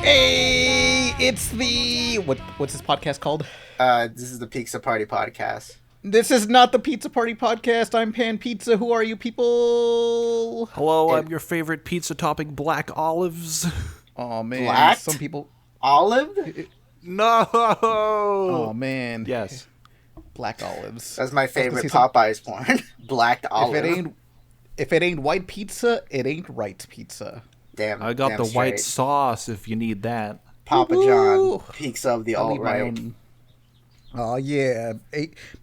Hey, it's the what's this podcast called? This is the Pizza Party podcast. This is not the Pizza Party podcast. I'm Pan Pizza. Who are you people? Hello, I'm your favorite pizza topping, black olives. Oh man, Blacked? some people. Olive? No. Oh man, Yes. black olives. That's my favorite say some- Popeyes porn. Blacked olive. If it ain't white pizza, it ain't right pizza. Damn. I got damn the straight. white sauce if you need that. Papa Woo-hoo. John, peaks of the I'll leave my alt-right. own. Oh yeah,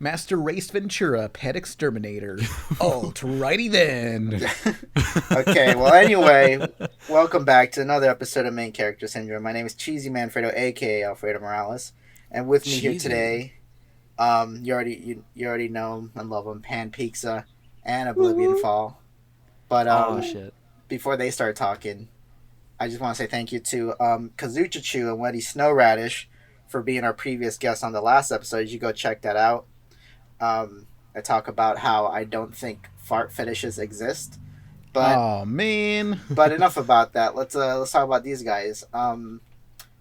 Master Race Ventura, Pet Exterminator. Alrighty then. Okay, well, anyway, welcome back to another episode of Main Character Syndrome. My name is Cheesymanfredo, a.k.a. Alfredo Morales. And with me here Cheesy. today, you already know him and love him, Pan Pizza and OblivionFall. But Oh, shit. before they start talking, I just want to say thank you to Kazuchachu and Weddy Snowradish for being our previous guest on the last episode. You go check that out. I talk about how I don't think fart fetishes exist. But Oh man. but enough about that. Let's talk about these guys.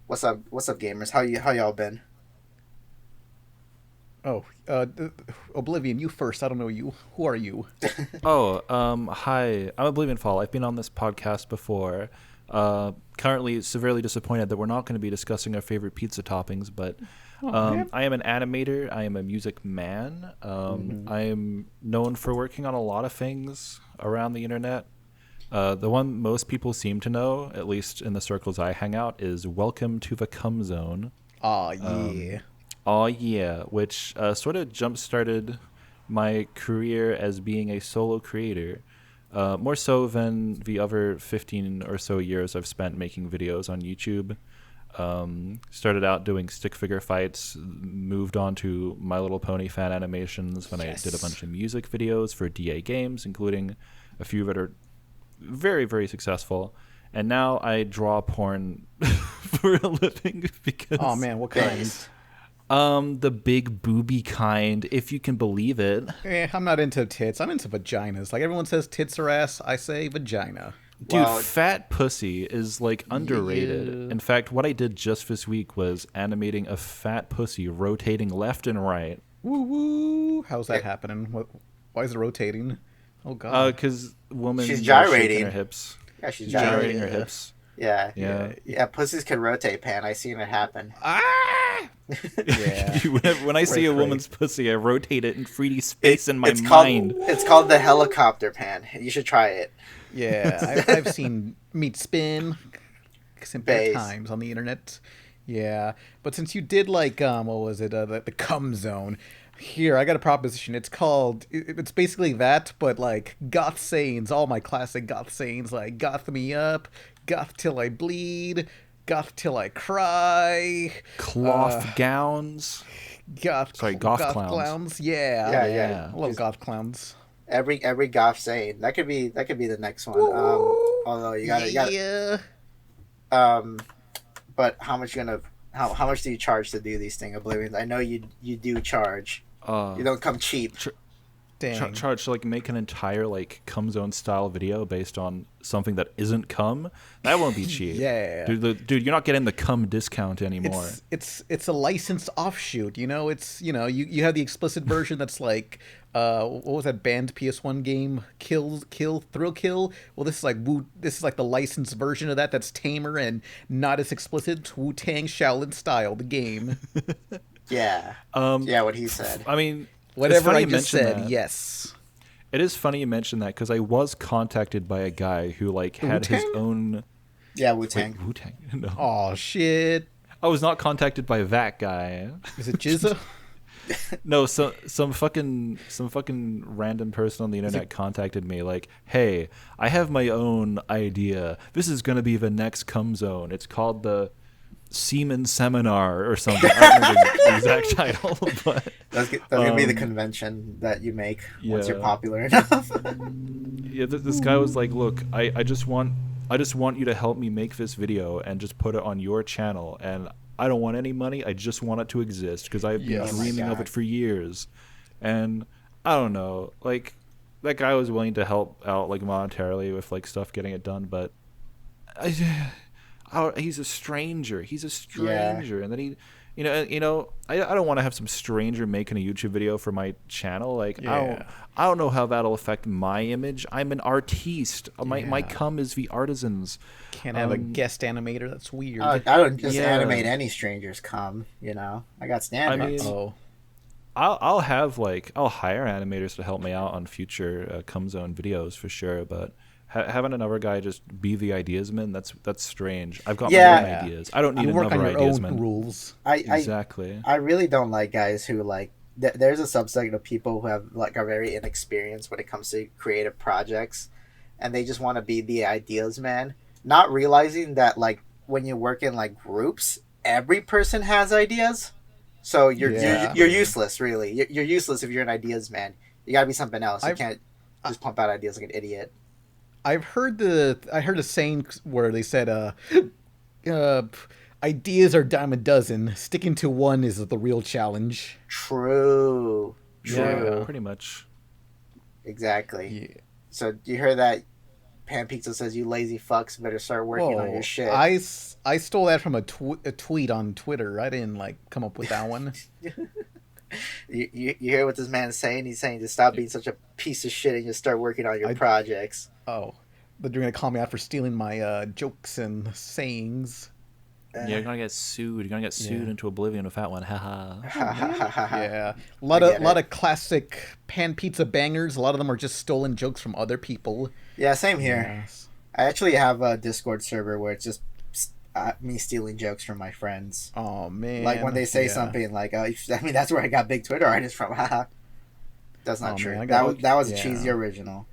What's up gamers? How y'all been? Oh, Oblivion, you first. I don't know you. Who are you? Oh, hi. I'm OblivionFall. I've been on this podcast before. Currently severely disappointed that we're not going to be discussing our favorite pizza toppings, but I am an animator. I am a music man. I am known for working on a lot of things around the internet. The one most people seem to know, at least in the circles I hang out, is Welcome to the Cum Zone. Oh yeah. Oh yeah, which sort of jump-started my career as being a solo creator. More so than the other 15 or so years I've spent making videos on YouTube. Started out doing stick figure fights, moved on to My Little Pony fan animations, then I did a bunch of music videos for DA games, including a few that are very, very successful. And now I draw porn for a living because... Oh man, what kind? Base. The big booby kind, if you can believe it. I'm not into tits. I'm into vaginas. Like everyone says tits or ass, I say vagina. Dude, Wow. fat pussy is like underrated. Yeah. In fact, what I did just this week was animating a fat pussy rotating left and right. Woo woo. How's that happening? Why is it rotating? Oh god. Because woman She's was gyrating. shaking her hips. Yeah, she's Gyrating her gyrating. hips. Yeah. Yeah. Pussies can rotate, Pan. I seen it happen. Ah. Yeah. When I see a Right. woman's pussy, I rotate it in 3D space in my It's mind. It's called the helicopter, Pan. You should try it. Yeah, I've seen meat spin simpler Base. times on the internet. Yeah, but since you did like what was it the cum zone, here I got a proposition. It's called it's basically that, but like goth sayings, all my classic goth sayings like goth me up, goth till I bleed, goth till I cry, Cloth gowns. goth goth clowns. Yeah, Yeah. I love goth clowns. Every goth saying that could be the next one. Although you got Yeah. but how much do you charge to do these things, Oblivion? I know you do charge. You don't come cheap. Dang. Charge to like make an entire like cum zone style video based on something that isn't cum. That won't be cheap. Yeah. dude, you're not getting the cum discount anymore. It's a licensed offshoot, you know. It's you have the explicit version that's like what was that banned PS1 game Thrill Kill? Well, this is like this is like the licensed version of that that's tamer and not as explicit. Wu-Tang Shaolin style the game. Yeah. Yeah, what he said. I mean, Whatever I you just mention said, that. yes. It is funny you mention that because I was contacted by a guy who like had his Wu-Tang? own Yeah, Wu-Tang. Wu-Tang. No, Oh shit. I was not contacted by that guy. Is it Jizza? No, some fucking random person on the internet contacted me like, "Hey, I have my own idea. This is gonna be the next cum zone. It's called the Semen Seminar or something." I don't remember the exact title, but That's gonna be the convention that you make once you're yeah. popular enough. yeah, this guy was like, "Look, I just want you to help me make this video and just put it on your channel, and I don't want any money. I just want it to exist because I've been Yes. dreaming of it for years. And I don't know, like that guy was willing to help out like monetarily with like stuff getting it done, but he's a stranger. He's a stranger, and then he. I don't want to have some stranger making a YouTube video for my channel. Like, Yeah. I don't know how that'll affect my image. I'm an artiste. My Yeah. come is the artisans. Can't have a guest animator. That's weird. I don't just Yeah. animate any strangers come. I got standards. mean- Oh, I'll hire animators to help me out on future Come Zone videos for sure. But having another guy just be the ideasman, that's strange. I've got my own Yeah. ideas. I don't need you work on another your own ideasman. rules. Exactly. I really don't like guys who like. There's a subset of people who have like are very inexperienced when it comes to creative projects, and they just want to be the ideas man, not realizing that like when you work in like groups, every person has ideas. So you're Yeah. you're useless, really. You're useless if you're an ideas man. You gotta be something else. You can't just pump out ideas like an idiot. I heard a saying where they said, ideas are dime a dozen. Sticking to one is the real challenge. True. Yeah, pretty much. Exactly. Yeah. So you heard that? Pan Pizza says you lazy fucks better start working on your shit. I stole that from a tweet on Twitter. I didn't come up with that one. You hear what this man's saying? He's saying to stop being such a piece of shit and just start working on your projects. Oh, but you're gonna call me out for stealing my jokes and sayings. Yeah, you're gonna get sued. You're gonna get sued into oblivion with that one. Haha. Yeah, a lot of classic Pan Pizza bangers. A lot of them are just stolen jokes from other people. Yeah, same here. Yes. I actually have a Discord server where it's just me stealing jokes from my friends. Oh man! Like when they say something like, that's where I got big Twitter artists from. Haha. That's not true. Man, that was a cheesy original.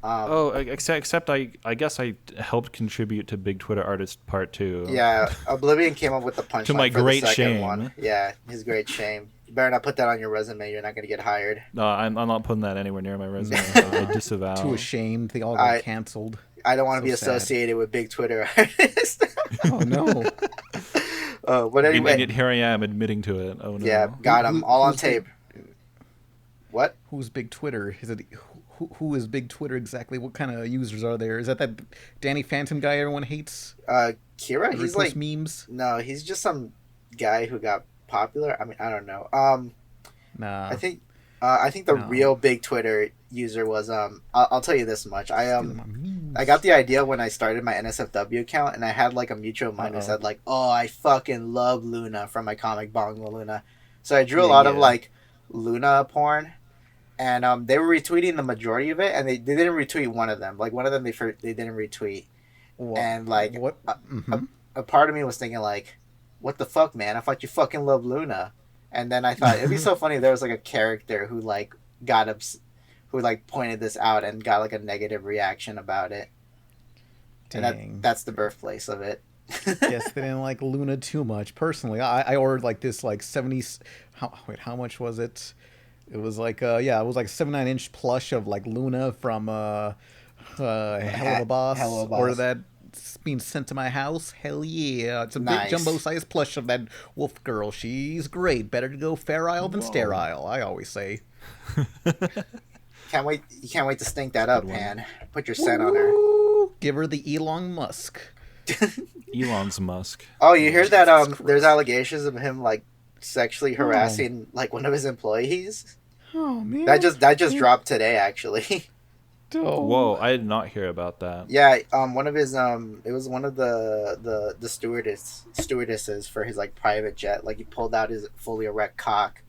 Except I guess I helped contribute to Big Twitter Artist Part 2. Yeah, Oblivion came up with the punchline To my for great the second shame. one. Yeah, his great shame. You better not put that on your resume. You're not going to get hired. No, I'm not putting that anywhere near my resume. I disavow. Too ashamed. They all got canceled. I don't want to So be sad. associated with Big Twitter artists. Oh no! But anyway, And yet here I am admitting to it. Oh no. yeah, got him all on who's tape. What? Who's Big Twitter? Is it who is Big Twitter exactly? What kind of users are there? Is that Danny Phantom guy everyone hates? Kira, he's like memes. no, he's just some guy who got popular. I mean, I don't know. Nah. I think the real Big Twitter user was I'll tell you this much. I got the idea when I started my NSFW account, and I had like a mutual mind who said like, "Oh, I fucking love Luna" from my comic Bongo Luna. So I drew a lot of like Luna porn, and they were retweeting the majority of it, and they didn't retweet one of them. Like one of them they didn't retweet, and like what? A part of me was thinking like, "What the fuck, man? I thought you fucking love Luna." And then I thought it'd be so funny if there was like a character who like who like pointed this out and got like a negative reaction about it. Dang. And that's the birthplace of it. Guess they didn't like Luna too much. Personally, I ordered like this like 70s. How much was it? It was like it was like a 79-inch plush of like Luna from Hell of a Boss. Or that being sent to my house. Hell yeah! It's a big jumbo-sized plush of that wolf girl. She's great. Better to go ferile than sterile. I always say. You can't wait to stink that up, man. Put your scent on her. Give her the Elon Musk. Elon's Musk. Oh, you heard that? There's allegations of him like sexually harassing like one of his employees. Oh man! That just dropped today, actually. Oh. Whoa, I did not hear about that. Yeah, one of his it was one of the stewardesses for his like private jet. Like he pulled out his fully erect cock,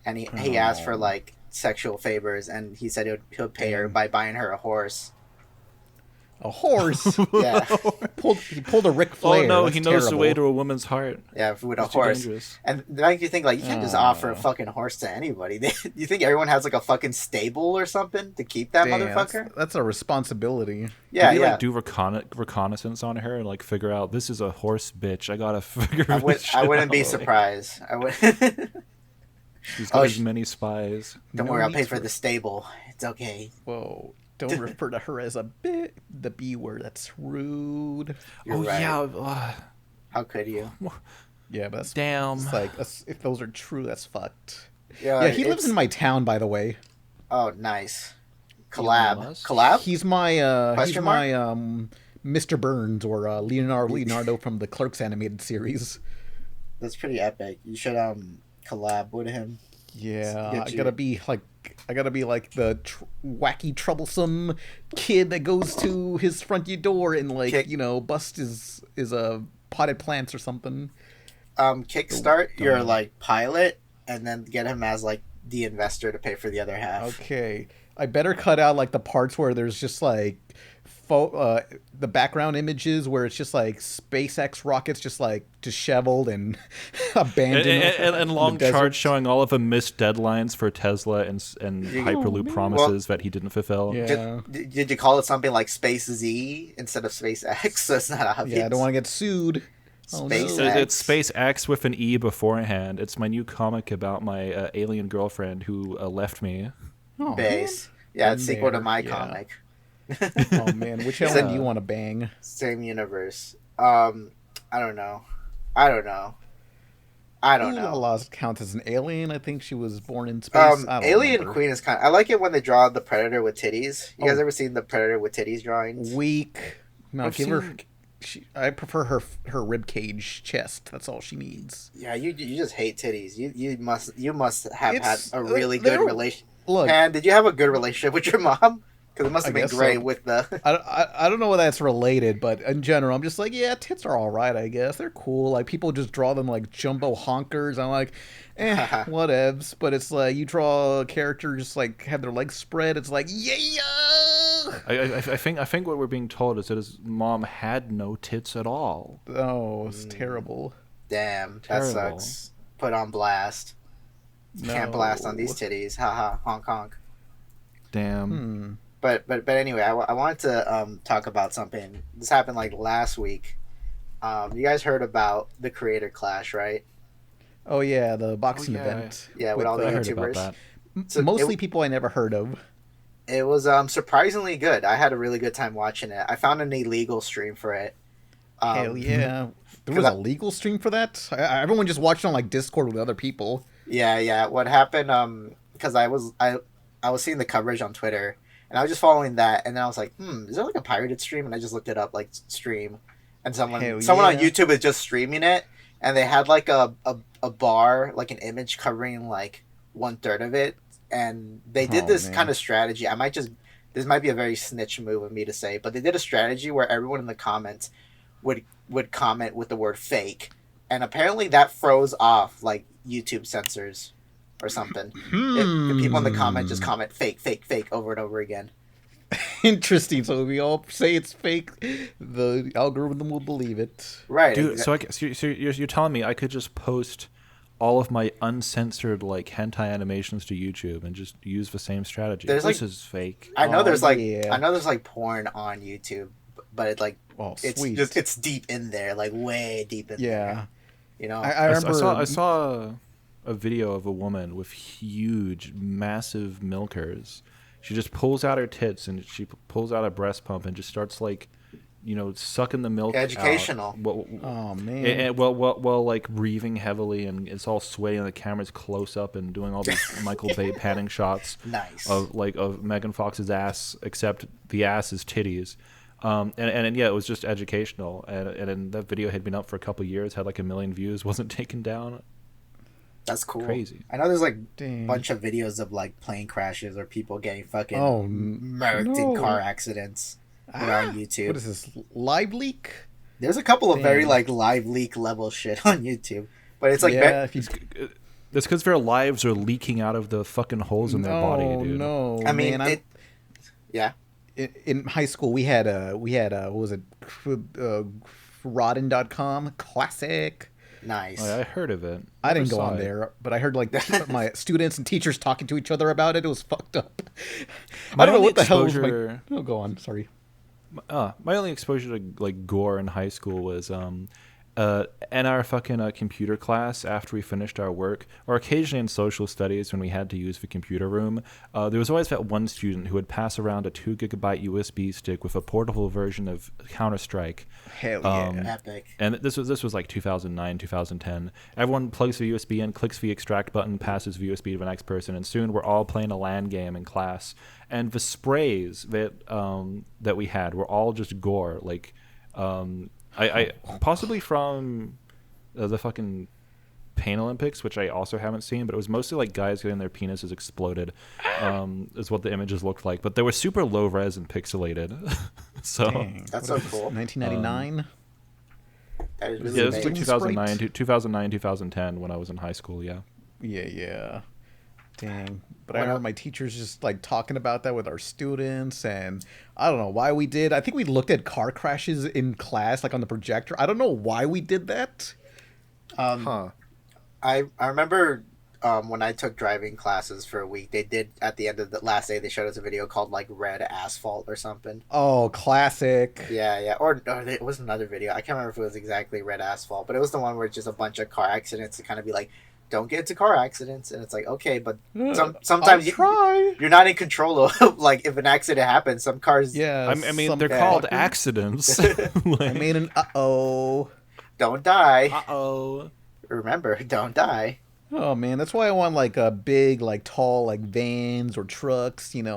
and he asked for like sexual favors, and he said he'll pay her by buying her a horse. A horse? Yeah. He pulled a Ric Flair. Oh no, That's he knows the terrible. way to a woman's heart. Yeah, with a That's too horse. dangerous. And that makes you think like you can't just offer a fucking horse to anybody. You think everyone has like a fucking stable or something to keep that motherfucker? That's a responsibility. Yeah, Did he yeah. like do reconnaissance on her and like figure out this is a horse bitch? I gotta figure. I wouldn't be surprised. I would. She's got as many spies. Don't worry, I'll pay for the stable. It's okay. Whoa. Don't refer to her as the B word. That's rude. You're right. Yeah. How could you? Yeah, but that's Damn. it's like if those are true, that's fucked. Yeah, Yeah, he lives in my town, by the way. Oh, nice. Elon Collab. Musk? Collab? He's my Question mark? Mr. Burns or Leonardo from the Clerks animated series. That's pretty epic. You should collab with him. Yeah, Get I gotta be like the wacky troublesome kid that goes to his front door and like Kick- bust his potted plants or something. Kickstart your like pilot, and then get him as like the investor to pay for the other half. Okay, I better cut out like the parts where there's just like the background images where it's just like SpaceX rockets just like disheveled and abandoned And long charts showing all of the missed deadlines for Tesla and Hyperloop promises that he didn't fulfill. Yeah. Did you call it something like Space Z instead of SpaceX? So it's not obvious. Yeah, I don't want to get sued. SpaceX. no. It's SpaceX with an E beforehand. It's my new comic about my alien girlfriend who left me. Oh, Base. Yeah, it's Been sequel to there, my yeah. comic. Oh man, which alien do you want to bang? Same universe. I don't know. Lala's count as an alien. I think she was born in space. I don't Alien remember. Queen is I like it when they draw the Predator with titties. You guys Oh. ever seen the Predator with titties drawings? Weak. No, I've give her. seen- I prefer her rib cage chest. That's all she needs. Yeah, you just hate titties. You must have It's- had a really good they're- relation. Look, And did you have a good relationship with your mom? Because it must have I been guess great so. with the. I don't know whether that's related, but in general, I'm just like, yeah, tits are all right. I guess they're cool. Like people just draw them like jumbo honkers. I'm like, whatevs. But it's like you draw a character just like have their legs spread. It's like, yeah. I think what we're being told is that his mom had no tits at all. Oh, it's terrible. Damn, Terrible. that sucks. Put on blast. Can't blast on these titties. Haha, honk honk. Damn. But anyway, I wanted to talk about something. This happened like last week. You guys heard about the Creator Clash, right? Oh yeah, the boxing yeah. event. Yeah, with all the I heard YouTubers. about that. So Mostly people I never heard of. It was surprisingly good. I had a really good time watching it. I found an illegal stream for it. Hell yeah. There was a legal stream for that? Everyone just watched on like Discord with other people. Yeah. What happened? Because I was seeing the coverage on Twitter, and I was just following that, and then I was like, is there like a pirated stream? And I just looked it up, like stream, and someone on YouTube is just streaming it, and they had like a bar, like an image covering like 1/3 of it, and they did this kind of strategy. This might be a very snitch move of me to say, but they did a strategy where everyone in the comments would comment with the word fake, and apparently that froze off like YouTube censors or something. The people in the comment just comment fake over and over again. Interesting. So if we all say it's fake, the algorithm will believe it. Right. Dude, so you're telling me I could just post all of my uncensored like hentai animations to YouTube and just use the same strategy? This is fake. I know there's yeah. porn on YouTube, but it's like sweet. it's deep in there, like way deep in there. You know, I remember. I saw a video of a woman with huge, massive milkers. She just pulls out her tits and she pulls out a breast pump and just starts like, sucking the milk. Educational. Out. Oh man. And while like breathing heavily, and it's all sweaty, and the camera's close up and doing all these Michael Bay panning shots. Nice. of Megan Fox's ass, except the ass is titties. And yeah, it was just educational, and that video had been up for a couple years, had like 1 million views, wasn't taken down. That's cool. Crazy. I know there's like Dang. a bunch of videos of like plane crashes or people getting fucking murked in car accidents on YouTube. What is this? Live leak? There's a couple of very like live leak level shit on YouTube, but it's like That's because their lives are leaking out of the fucking holes in their body, dude. No, I mean, man, yeah. In high school, we had what was it? Rodden.com classic. Nice. I heard of it. I didn't go Never on saw it. there, but I heard like my students and teachers talking to each other about it. It was fucked up. My I don't know only what the hell was exposure- go on. Sorry. My only exposure to like gore in high school was in our fucking computer class after we finished our work, or occasionally in social studies when we had to use the computer room, there was always that one student who would pass around a 2 gigabyte USB stick with a portable version of Counter-Strike. Hell yeah. Epic. And this was like 2009, 2010. Everyone plugs the USB in, clicks the extract button, passes the USB to the next person, and soon we're all playing a LAN game in class. And the sprays that we had were all just gore. Like, I possibly from the fucking Pain Olympics, which I also haven't seen, but it was mostly like guys getting their penises exploded, is what the images looked like. But they were super low res and pixelated. So Dang. That's so cool. 1999. That is yeah, really it was like amazing. 2009, 2010 when I was in high school. Yeah. Yeah. Dang. But I remember my teachers just like talking about that with our students, and I don't know why we did. I think we looked at car crashes in class, like on the projector. I don't know why we did that. Huh. I remember when I took driving classes for a week, they did at the end of the last day they showed us a video called like Red Asphalt or something. Oh, classic. Yeah, or it was another video. I can't remember if it was exactly Red Asphalt, but it was the one where it's just a bunch of car accidents to kind of be like, don't get into car accidents, and it's like, okay, but sometimes you're not in control of like if an accident happens. Some cars, Yeah. I mean, some they're called fuckers. accidents. I made an don't die. Uh-oh. Remember, don't die. Oh man, that's why I want like a big, like tall, like vans or trucks. You know,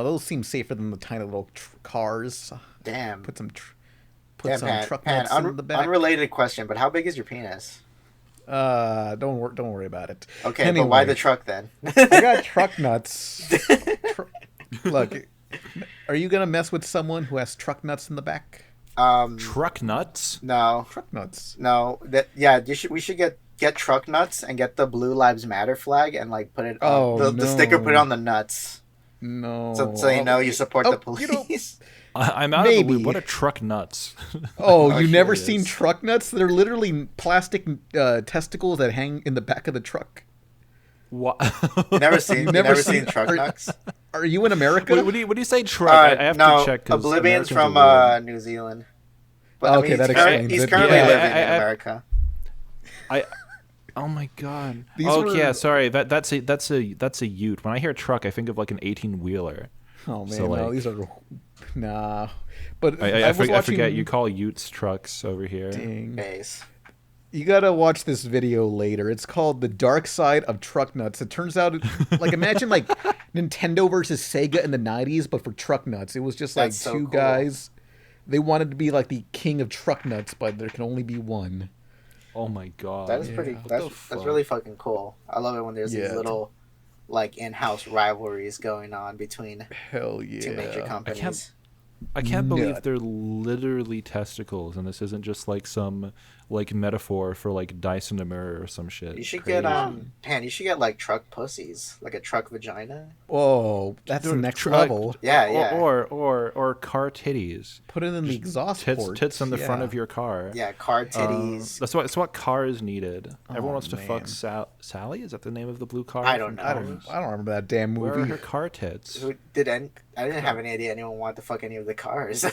those seem safer than the tiny little cars. Damn. Put some Damn, truck Pan, nuts in the back. unrelated question, but how big is your penis? Don't worry about it. Okay, Anyway, but why the truck then? I got truck nuts. Look, are you gonna mess with someone who has truck nuts in the back? Truck nuts? No, Truck nuts. no. We should get truck nuts and get the Blue Lives Matter flag and like put it on the sticker. Put it on the nuts. No. So you know you support the police. You know, I'm out of the Maybe. loop. What are truck nuts? oh, you never curious. seen truck nuts? They're literally plastic testicles that hang in the back of the truck. What? You never seen truck are- nuts? Are you in America? What do you say truck? I have no, to check. 'Cause Oblivion's Americans from are weird. New Zealand. But Okay, that he's explains he's it. currently Yeah, living in I- America. Oh my god. These Yeah. were- Sorry. That's a Ute. When I hear truck, I think of like an 18-wheeler. Oh man, So, no, like- these are nah. But I was watching, forget you call Utes trucks over here. Dang. Base. You gotta watch this video later. It's called "The Dark Side of Truck Nuts." It turns out, like, imagine like Nintendo versus Sega in the '90s, but for truck nuts. It was just like That's so two cool. guys. They wanted to be like the king of truck nuts, but there can only be one. Oh my god. That is pretty. What the That's fuck? really fucking cool. I love it when there's Yeah. these little, like in-house rivalries going on between Hell yeah! two major companies. I can't believe Nut. they're literally testicles, and this isn't just like some like metaphor for like dice in a mirror or some shit. You should Crazy. get Pan. You should get like truck pussies, like a truck vagina. Whoa, that's the Dude, next truck- level. Yeah, yeah. Or car titties. Put it in the exhaust port. Tits on the front Yeah. of your car. Yeah, car titties. That's what cars needed. Everyone wants to man. fuck Sally. Is that the name of the blue car? I don't from know. I Cars? don't remember that damn Where are movie. her car tits? Who didn't? I didn't have any idea anyone wanted to fuck any of the cars.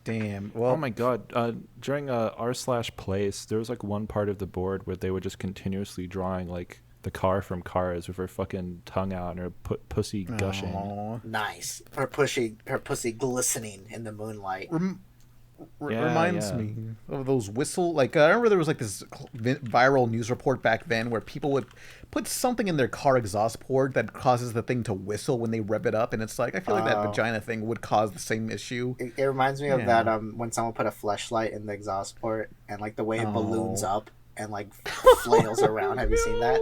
Damn. Well, Oh my god! During r/place, there was like one part of the board where they were just continuously drawing like the car from Cars with her fucking tongue out and her pussy gushing. aw. Nice. Her pussy glistening in the moonlight. Yeah, Reminds yeah. me of those whistle. Like I remember there was like this viral news report back then where people would put something in their car exhaust port that causes the thing to whistle when they rev it up, and it's like I feel like that Oh. vagina thing would cause the same issue. It reminds me of Yeah. that when someone put a fleshlight in the exhaust port and like the way it balloons No. up and like flails around. Have you seen that?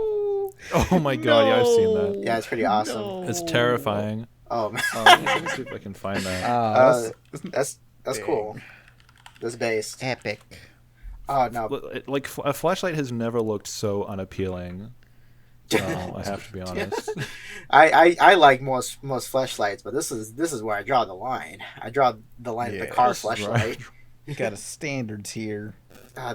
Oh my god! Yeah, I've seen that. Yeah, it's pretty awesome. It's terrifying. Oh man, Let me see if I can find that. that's Dang. cool. That's based. Epic. Oh no, Like a flashlight has never looked so unappealing. I have to be honest. I like most fleshlights, but this is where I draw the line. I draw the line at the car Yes, fleshlight. right. You got a standards here.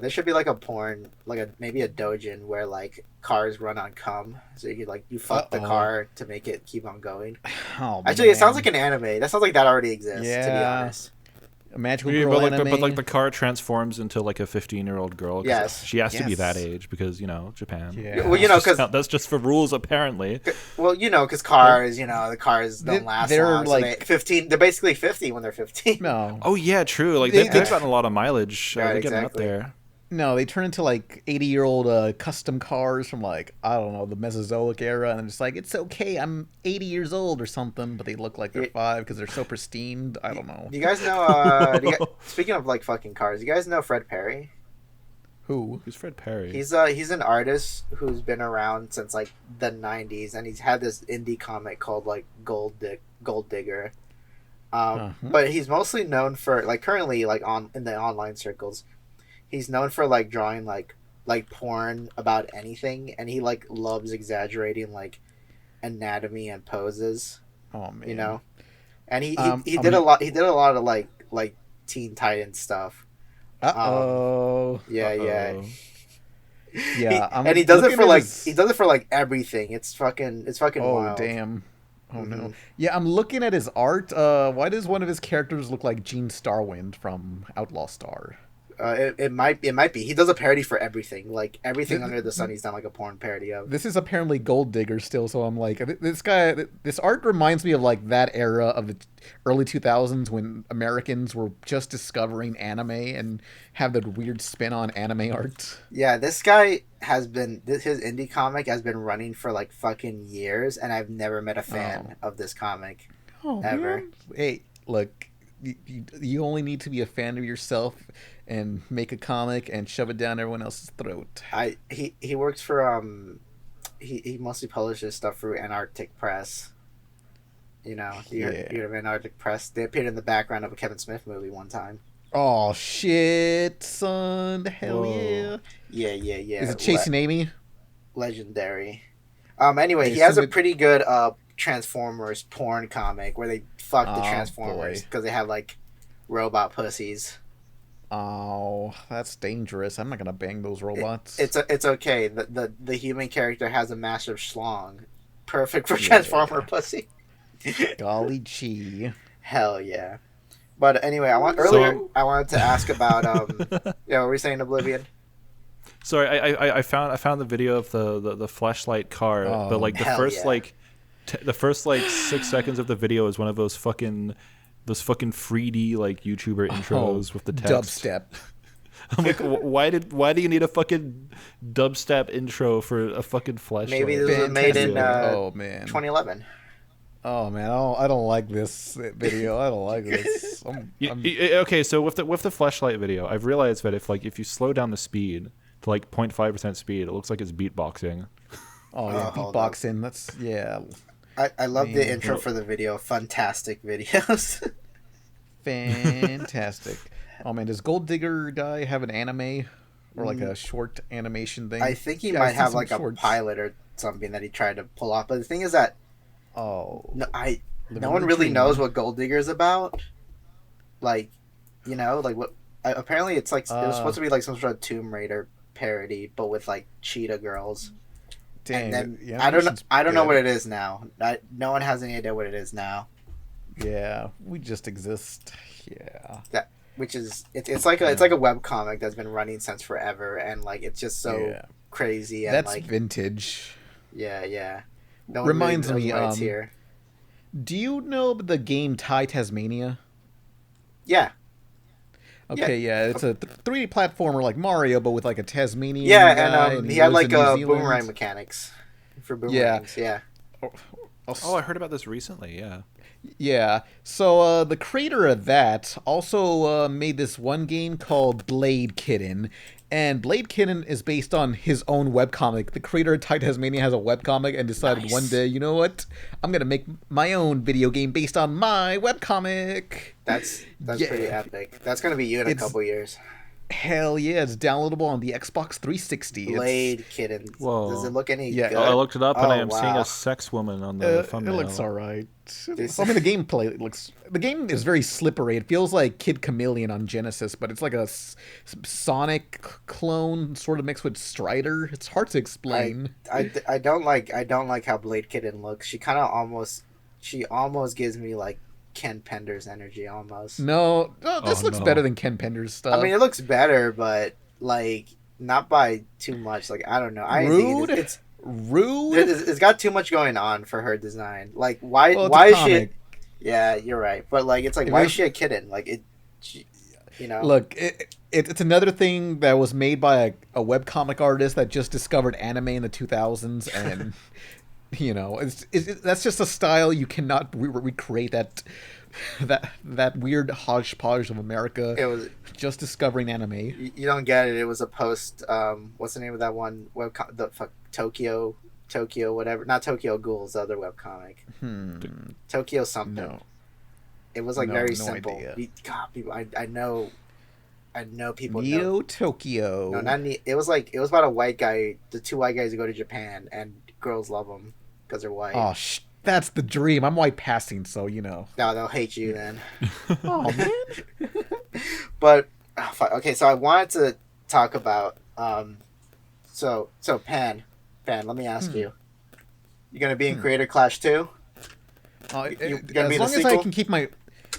There should be like a porn, like maybe a dojin where like cars run on cum, so you fuck the Uh-oh. car to make it keep on going. Oh, Actually, it sounds man. like an anime. That sounds like that already exists. To be Yeah. honest. A magical Yeah, girl but like, anime. but like the car transforms into like a 15-year-old girl. 'Cause Yes. she has to be Yes. that age because Japan. Yeah. Well, That's just for rules apparently. because cars, the cars don't last they're long. like- so 15. They're basically 50 when they're 15. No. Oh yeah, true. Like They- they've they- gotten a lot of mileage. Right, They're getting out exactly. there. No, they turn into like 80-year-old custom cars from like, I don't know, the Mesozoic era, and it's like, it's okay, I'm 80 years old or something, but they look like they're 5 because they're so pristine. I don't know. Do you guys know? Speaking of like fucking cars, you guys know Fred Perry? Who? Who's Fred Perry? He's an artist who's been around since like the 90s, and he's had this indie comic called like Gold Digger. But he's mostly known for like currently like in the online circles. He's known for like drawing like porn about anything, and he like loves exaggerating like anatomy and poses. Oh man. And he I'm did gonna- a lot. He did a lot of like Teen Titans stuff. Uh-oh. Yeah. Uh-oh. Yeah. And he does it looking for at like his- everything. It's fucking Oh wild. damn. Oh no. Mhm. Yeah, I'm looking at his art. Why does one of his characters look like Gene Starwind from Outlaw Star? It might be. He does a parody for everything. Like everything Th- under the sun, he's done like a porn parody of. This is apparently Gold Digger still, so I'm like, this guy, this art reminds me of like that era of the early 2000s when Americans were just discovering anime and have the weird spin on anime art. Yeah, this guy has been his indie comic has been running for like fucking years, and I've never met a fan of this comic. Oh, Ever. man. Hey, look, you only need to be a fan of yourself and make a comic and shove it down everyone else's throat. He works for he mostly publishes stuff through Antarctic Press. You heard of Antarctic Press? They appeared in the background of a Kevin Smith movie one time. Oh shit, son! Hell Whoa. Yeah. Is it Chasing Amy? Legendary. Anyway, I he has a assume it- pretty good Transformers porn comic where they fuck the Oh, Transformers boy. because they have like robot pussies. Oh, that's dangerous. I'm not gonna bang those robots. It's okay. The human character has a massive schlong, perfect for Transformer pussy. Golly gee. Hell yeah. But anyway, I wanted to ask about what were you saying, Oblivion? Sorry, I found the video of the flashlight car, but like the hell first yeah. like the first like 6 seconds of the video is one of those fucking 3D like YouTuber intros with the text. Dubstep. I'm like, why do you need a fucking dubstep intro for a fucking flashlight? Maybe this was made in Oh man. 2011. Oh man, I don't like this video. I don't like this. Okay, so with the flashlight video, I've realized that if you slow down the speed to like 0.5% speed, it looks like it's beatboxing. Oh yeah, hold up. beatboxing. That's yeah. I love the Man. intro for the video. Fantastic videos. Fantastic. Oh man, does Gold Digger guy have an anime or like a short animation thing? I think he Yeah, might I've seen have some like shorts. a pilot or something that he tried to pull off. But the thing is that Oh. no Living one the really dream. knows what Gold Digger is about. Like, like what? Apparently, it's like it was supposed to be like some sort of Tomb Raider parody, but with like cheetah girls. Dang. And then yeah, I don't know. animation's I don't know good. what it is now. No one has any idea what it is now. Yeah, we just exist. Yeah. Which is it's like a web comic that's been running since forever, and like it's just so Yeah. crazy and That's like vintage. yeah. No one Reminds really knows me, why it's here. Do you know the game Thai Tasmania? Yeah, Okay, yeah, it's a 3D platformer like Mario, but with like a Tasmanian yeah, guy, and he had lives like in New Zealand. boomerang mechanics for boomerangs. Yeah. Oh, I heard about this recently. Yeah. Yeah, so the creator of that also made this one game called Blade Kitten, and Blade Kitten is based on his own webcomic. The creator of Thai Tasmania has a webcomic and decided Nice. one day, you know what? I'm going to make my own video game based on my webcomic. That's Yeah. pretty epic. That's gonna be you in a It's- couple years. Hell yeah, it's downloadable on the Xbox 360. Blade Kitten. Whoa. Does it look any Yeah. good? I looked it up and Oh, I am seeing wow. a sex woman on the It thumbnail. looks alright. This- I mean, the gameplay looks. The game is very slippery. It feels like Kid Chameleon on Genesis, but it's like a Sonic clone, sort of mixed with Strider. It's hard to explain. I don't like how Blade Kitten looks. She almost gives me like Ken Penders energy almost. No, this Oh, looks no. better than Ken Pender's stuff. I mean, it looks better, but like not by too much. Like I don't know. I think rude. it's Rude. it's got too much going on for her design. Like why Well, it's why a is she? comic. Yeah, you're right. But like it's like If why it is was- she a kitten? Like she, you know. Look, it's another thing that was made by a webcomic artist that just discovered anime in the 2000s, and you know, that's just a style you cannot recreate. That weird hodgepodge of America It was just discovering anime. you don't get it. It was a post. What's the name of that one web? The fuck Tokyo whatever. Not Tokyo Ghouls. The other webcomic. Tokyo something. No. It was like No, very no simple. idea. God, people, I know people know. Neo Tokyo. No, not it was about a white guy. The two white guys who go to Japan and girls love them because they're white. Oh, that's the dream. I'm white passing, so you know. No, they'll hate you then. Oh man. But okay, so I wanted to talk about so Pan, let me ask you. You gonna be in Creator Clash too? As You gonna be in the long as I sequel? can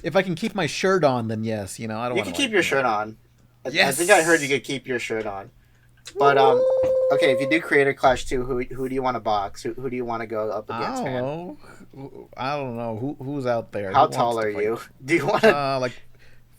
if I can keep my shirt on, then yes. You know, I don't. You wanna, can keep your shirt on. I Yes. think I heard you could keep your shirt on. But okay, if you do Creator Clash 2, who do you want to box? Who do you want to go up I against, don't man? know. I don't know who's out there. How Who tall wants are to fight? you? Do you want to Like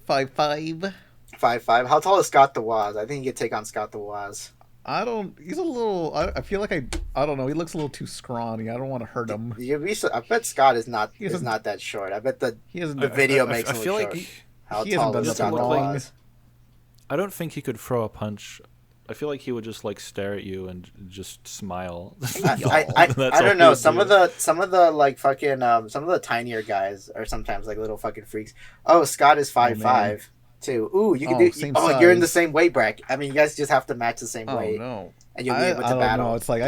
5'5". 5'5"? How tall is Scott the Waz? I think you could take on Scott the Waz. I don't. He's a little. I feel like I don't know. He looks a little too scrawny. I don't want to hurt him. I bet Scott is not He isn't- that short. I bet the He hasn't. video I makes him feel look like short. How he hasn't tall done is nothing Scott the wrong. Waz? I don't think he could throw a punch. I feel like he would just like stare at you and just smile. I That's don't all he know. would Some do. of the like fucking some of the tinier guys are sometimes like little fucking freaks. Oh, Scott is 5'5" too. Ooh, you can do. same Oh, you're in the size. same weight bracket. I mean, you guys just have to match the same Oh weight, no. and you'll be able I to don't battle. know. It's like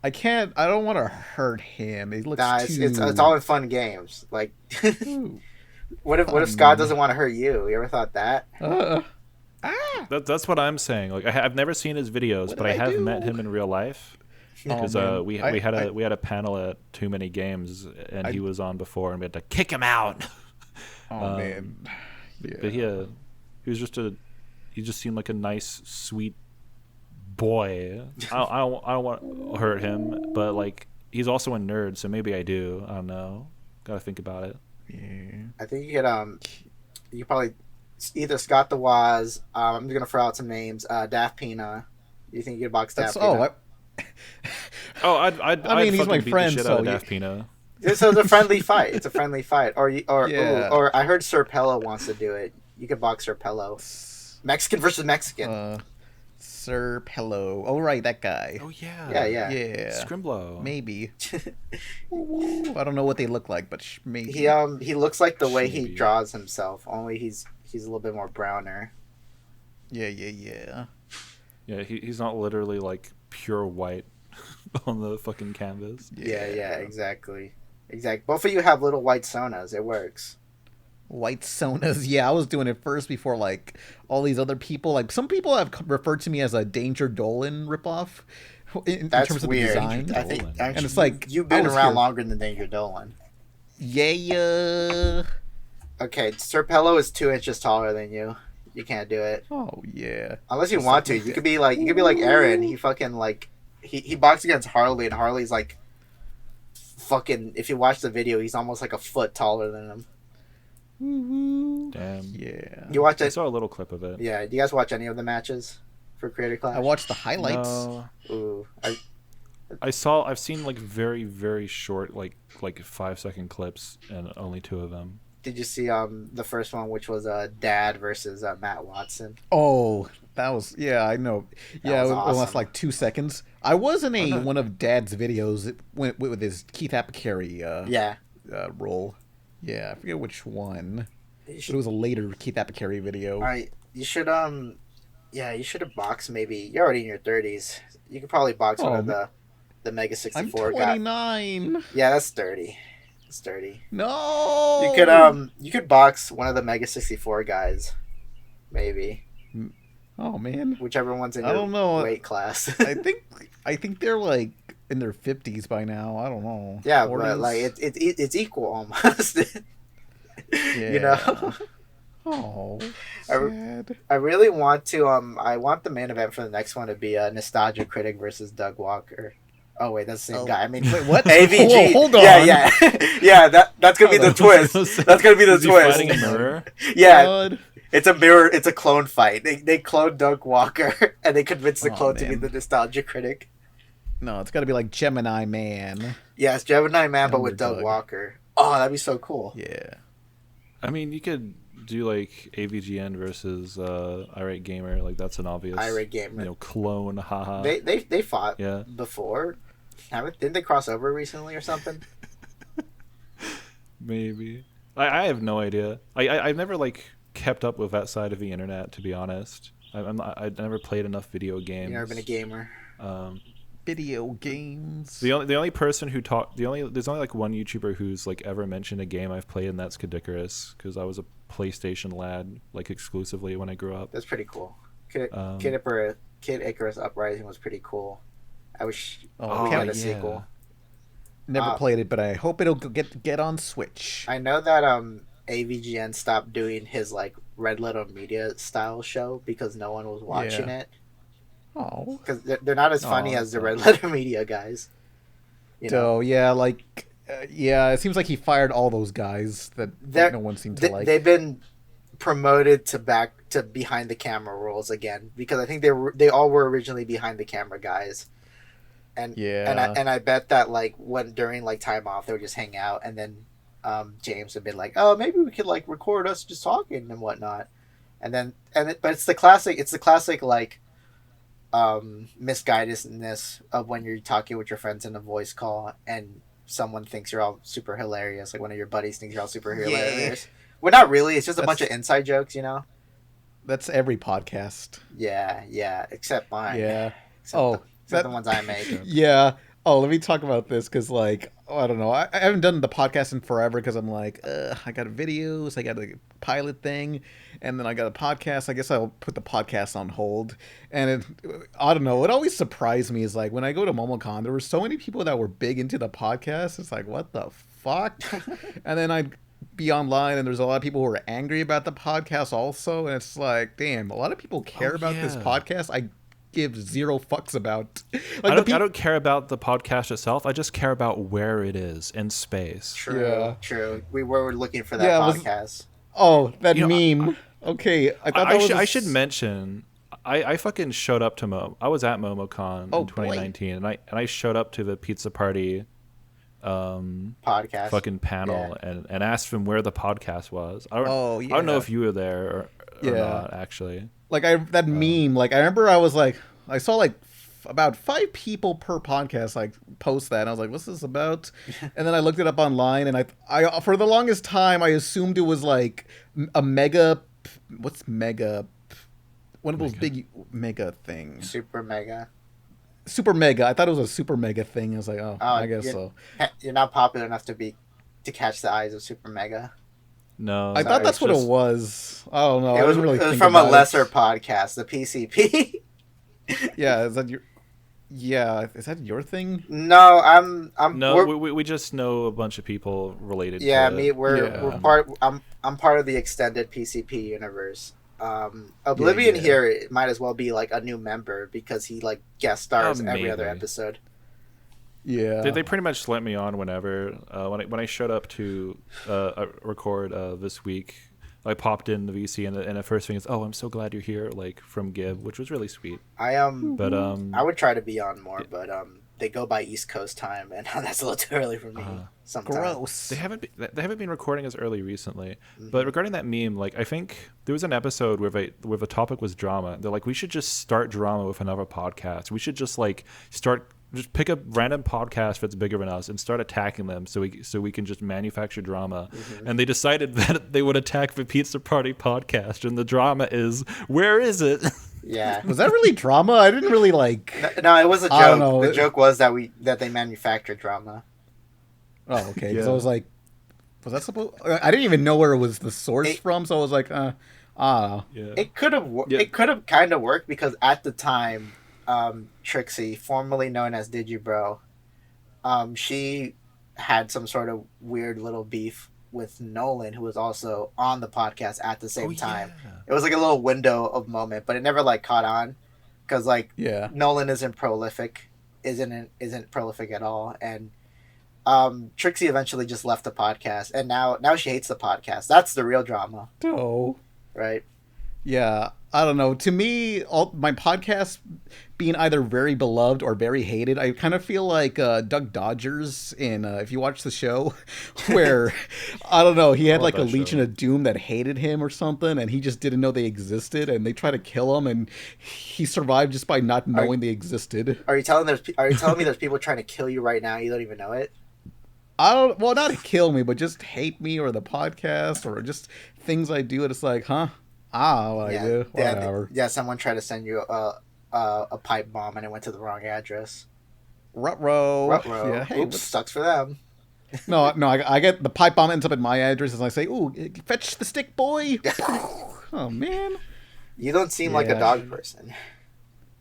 I can't. I don't want to hurt him. He looks Nah, too. it's all in fun games. Like, Ooh. what if Scott doesn't want to hurt you? You ever thought that? That's what I'm saying. Like I've never seen his videos, What but did I I have do? met him in real life. Oh, Because man. we I- had I- a panel at Too Many Games, and I- he was on before, and we had to kick him out. Oh man. Yeah. But he was he just seemed like a nice, sweet boy. I don't want to hurt him, but like he's also a nerd, so maybe I do. I don't know. Gotta think about it. Yeah. I think you could probably either Scott the Waz. I'm just gonna throw out some names. Daft Pina. You think you could box Daft That's Pina? Oh, I'd I mean, he's fucking my beat the friend, shit so out of you- Daft Pina. So it's a friendly fight. It's a friendly fight. Yeah. Or I heard Sir Pello wants to do it. You could box Sir Pello. Mexican versus Mexican. Sir Pello. Oh right, that guy. Oh yeah. Yeah. Yeah. Scrimblow. Maybe. I don't know what they look like, but maybe. He looks like the way he Maybe. draws himself. Only he's a little bit more browner. Yeah. Yeah, he's not literally like pure white on the fucking canvas. Yeah, exactly. Both of you have little white sonas. It works. White Sonas. Yeah, I was doing it first before like all these other people. Like some people have referred to me as a Danger Dolan ripoff in That's terms of weird. the design. I think Dolan. actually, it's like, you've I been was around here. longer than Danger Dolan. Yeah. Okay, Sir Pello is 2 inches taller than you. You can't do it Oh yeah. unless you Just want like to. You could be like Aaron. He fucking like he boxed against Harley, and Harley's like fucking. If you watch the video, he's almost like a foot taller than him. Woo-woo. Damn. Yeah. You watch I it? saw a little clip of it. Yeah. Do you guys watch any of the matches for Creator Clash? I watched the highlights. No. Ooh, I've seen like very, very short, like 5-second clips, and only 2 of them. did you see the first one, which was Dad versus Matt Watson? Oh, that was I know. Yeah, was it was awesome. like 2 seconds. I was in no. one of Dad's videos with his Keith Apicary Yeah. role. Yeah, I forget which one. You But should, it was a later Keith Apicary video. you should you should have boxed maybe. You're already in your 30s. You could probably box one Oh, of the Mega I'm 64 guy. 29. Yeah, that's 30. It's 30. No. You could box one of the Mega 64 guys, maybe. Oh man. Whichever one's in I your don't know. weight class. I think they're like in their 50s by now. I don't know. Yeah, 40s. but like it's equal almost. You know, Yeah. Oh, I, sad. I really want to. I want the main event for the next one to be a Nostalgia Critic versus Doug Walker. Oh wait, that's the same Oh, guy. I mean, wait, what? Whoa, AVG. hold Yeah, on. yeah, yeah. That's gonna be Hold the on. twist. That's gonna be the Is he twist. fighting a mirror? Yeah, God. it's a mirror. It's a clone fight. They cloned Doug Walker and they convinced the Oh, clone to be man. the Nostalgia Critic. No, it's got to be like Gemini Man. Yeah, it's Gemini Man, but Younger with Doug Doug. Walker. Oh, that'd be so cool. Yeah. I mean, you could do like AVGN versus Irate Gamer. Like that's an obvious Irate Gamer. clone. Haha. They fought Yeah. before. Didn't they cross over recently or something? Maybe. I have no idea. I've never like kept up with that side of the internet, to be honest. I've never played enough video games. You've never been a gamer. Video games. The only person who there's only like one YouTuber who's like ever mentioned a game I've played, and that's Kadikarus, because I was a PlayStation lad like exclusively when I grew up. That's pretty cool. Kid Icarus Uprising was pretty cool. I wish we had a sequel. Never played it, but I hope it'll get on Switch. I know that AVGN stopped doing his like Red Letter Media style show because no one was watching it. Oh, because they're not as funny as the Red Letter Media guys. You know? So yeah, like it seems like he fired all those guys that no one seemed to like. They've been promoted to behind the camera roles again because I think they all were originally behind the camera guys. And I bet that like during like time off they would just hang out, and then James would be like, oh, maybe we could like record us just talking and whatnot, but it's the classic like misguidedness of when you're talking with your friends in a voice call and someone thinks you're all super hilarious, like one of your buddies thinks you're all super hilarious. Well, not really. It's just a bunch of inside jokes, you know. That's every podcast. Yeah, except mine. Yeah. Except the ones I make. Yeah. Oh, let me talk about this because, like, I don't know. I haven't done the podcast in forever because I'm like, I got videos, I got a pilot thing, and then I got a podcast. I guess I'll put the podcast on hold. And I don't know. It always surprised me is like when I go to MomoCon, there were so many people that were big into the podcast. It's like, what the fuck? And then I'd be online and there's a lot of people who are angry about the podcast also. And it's like, damn, a lot of people care about this podcast. I give zero fucks about. Like I don't care about the podcast itself. I just care about where it is in space. True. We were looking for that podcast. That meme. Okay, I thought I should mention. I fucking showed up to I was at MomoCon in 2019, and I showed up to the Pizza Party podcast fucking panel and asked him where the podcast was. I don't know if you were there or not actually. Like that meme, like I remember I was like, I saw like about 5 people per podcast like post that, and I was like, what's this about? And then I looked it up online, and I for the longest time I assumed it was like a mega, what's mega, one of those big mega things. Super mega. I thought it was a super mega thing. I was like, I guess so. You're not popular enough to catch the eyes of Super Mega. No, I thought that's what it was. I don't know. It was from a lesser podcast, the PCP. Yeah, is that your thing? No, I'm we just know a bunch of people related. Yeah, to we're part. I'm part of the extended PCP universe. Oblivion here might as well be like a new member because he like guest stars every other episode. Yeah, they pretty much let me on whenever. When I showed up to record this week, I popped in the VC and the first thing is, "Oh, I'm so glad you're here!" Like from Gib, which was really sweet. I would try to be on more, but they go by East Coast time, and that's a little too early for me. Sometimes. Gross. They haven't been recording as early recently. But regarding that meme, like I think there was an episode where the topic was drama. They're like, we should just start drama with another podcast. We should just like just pick a random podcast that's bigger than us and start attacking them so we can just manufacture drama. And they decided that they would attack the Pizza Party podcast, and the drama is, where is it? Yeah. Was that really drama? I didn't really like. No, it was a joke. The joke was that they manufactured drama. Oh, okay. Because I was like, was that supposed? I didn't even know where it was the source from, so I was like, It could have. It could have kind of worked because at the time, Trixie, formerly known as Digibro, she had some sort of weird little beef with Nolan, who was also on the podcast at the same time. Yeah. It was like a little window of moment, but it never like caught on because like Yeah. Nolan isn't prolific, isn't prolific at all, and Trixie eventually just left the podcast, and now she hates the podcast. That's the real drama, Oh. right? Yeah, I don't know. To me, all my podcasts being either very beloved or very hated, I kind of feel like Doug Dodgers in if you watch the show, where I don't know, he had love like a that show. Legion of Doom that hated him or something, and he just didn't know they existed, and they tried to kill him, and he survived just by not knowing they existed. Are you telling me there's people trying to kill you right now? You don't even know it. I don't, well, not kill me, but just hate me or the podcast or just things I do, and it's like, huh? What I do, whatever. Yeah. Someone tried to send you a pipe bomb, and it went to the wrong address. Ruh-roh. Ruh-roh. Yeah, hey, Oops, sucks for them. No, I get the pipe bomb ends up at my address, and I say, "Ooh, fetch the stick, boy." Oh man. You don't seem like a Yeah. dog person.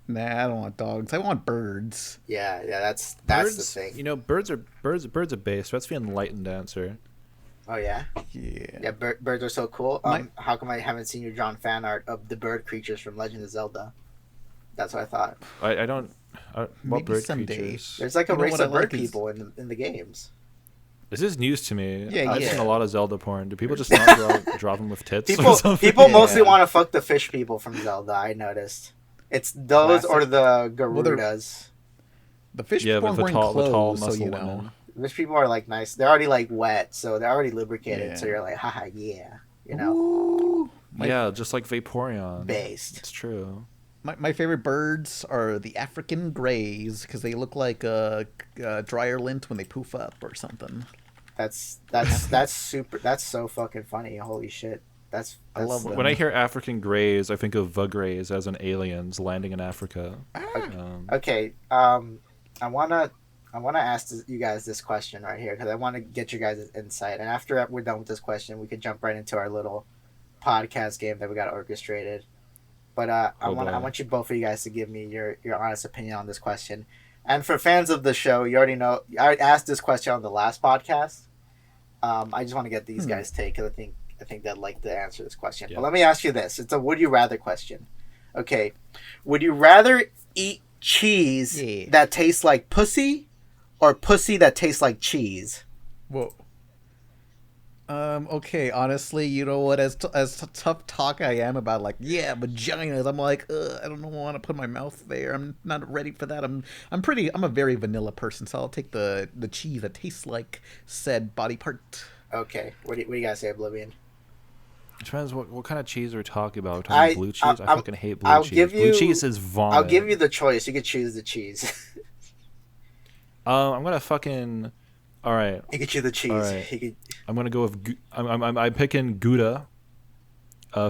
Nah, I don't want dogs. I want birds. Yeah, that's Birds, the thing. You know, birds are base. That's the enlightened answer. Oh yeah, Yeah. birds are so cool. My- How come I haven't seen your drawn fan art of the bird creatures from Legend of Zelda? That's what I thought. I don't. What Maybe bird someday. creatures? There's like a You know race what I of bird like is- people in the games. This is news to me. Yeah, I've yeah. seen a lot of Zelda porn. Do people just not draw them with tits? or People something? people mostly Yeah. want to fuck the fish people from Zelda. I noticed. It's those Classic. or the they're- Garudas. The fish Yeah, people but aren't the wearing tall clothes, so muscle you know. women. Fish people are like nice. They're already like wet, so they're already lubricated. Yeah. So you're like, haha, yeah, you know, Ooh. Yeah, just like Vaporeon. based. It's true. My favorite birds are the African greys because they look like dryer lint when they poof up or something. That's super. That's so fucking funny. Holy shit. That's I love them. When I hear African greys, I think of the greys as in aliens landing in Africa. Okay. I wanna ask you guys this question right here because I want to get your guys' insight. And after we're done with this question, we could jump right into our little podcast game that we got orchestrated. But I want you both of you guys to give me your honest opinion on this question. And for fans of the show, you already know I asked this question on the last podcast. I just want to get these guys' take because I think they'd like to answer this question. Yeah. But let me ask you this: it's a would you rather question. Okay, would you rather eat cheese that tastes like pussy, or pussy that tastes like cheese? Whoa. Okay, honestly, you know what? As tough talk I am about, like, yeah, vaginas. I'm like, I don't want to put my mouth there. I'm not ready for that. I'm a very vanilla person, so I'll take the cheese that tastes like said body part. Okay, what do you guys say, Oblivion? It depends what kind of cheese we're talking about. We're talking blue cheese? I fucking hate blue I'll cheese. give Blue you- cheese is vomit. I'll give you the choice. You could choose the cheese. I'm gonna fucking. All right. You could choose the cheese. All right. You could... I'm gonna go with. I'm picking Gouda.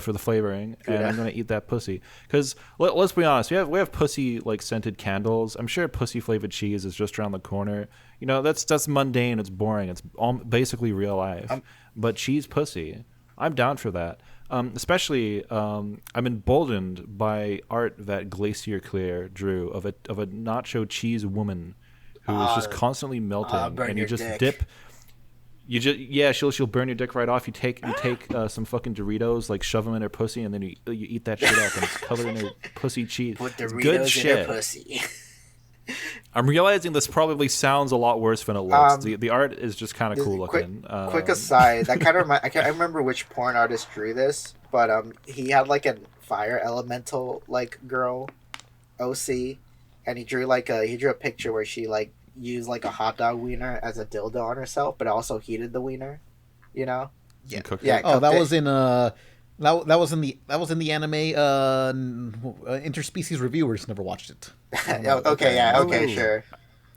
For the flavoring, Gouda. and I'm gonna eat that pussy. Because let's be honest, we have pussy like scented candles. I'm sure pussy flavored cheese is just around the corner. You know, that's mundane. It's boring. It's all basically real life. But cheese pussy, I'm down for that. Especially, I'm emboldened by art that Glacier Clear drew of a nacho cheese woman who is just constantly melting, burn and you your just dick. dip. She'll burn your dick right off. You take some fucking Doritos, like shove them in her pussy, and then you eat that shit up, and it's covered in her pussy cheese. Put It's Doritos good in shit. her pussy. I'm realizing this probably sounds a lot worse than it looks. The art is just kind of cool Quick, looking. quick aside, that kind of I can't remember which porn artist drew this, but he had like a fire elemental like girl, OC, and he drew a picture where she like used like a hot dog wiener as a dildo on herself, but also heated the wiener, you know? Yeah. Yeah. Oh, that cooked was it. in that was in the anime interspecies reviewers never watched it. Okay, yeah, okay, Ooh. sure.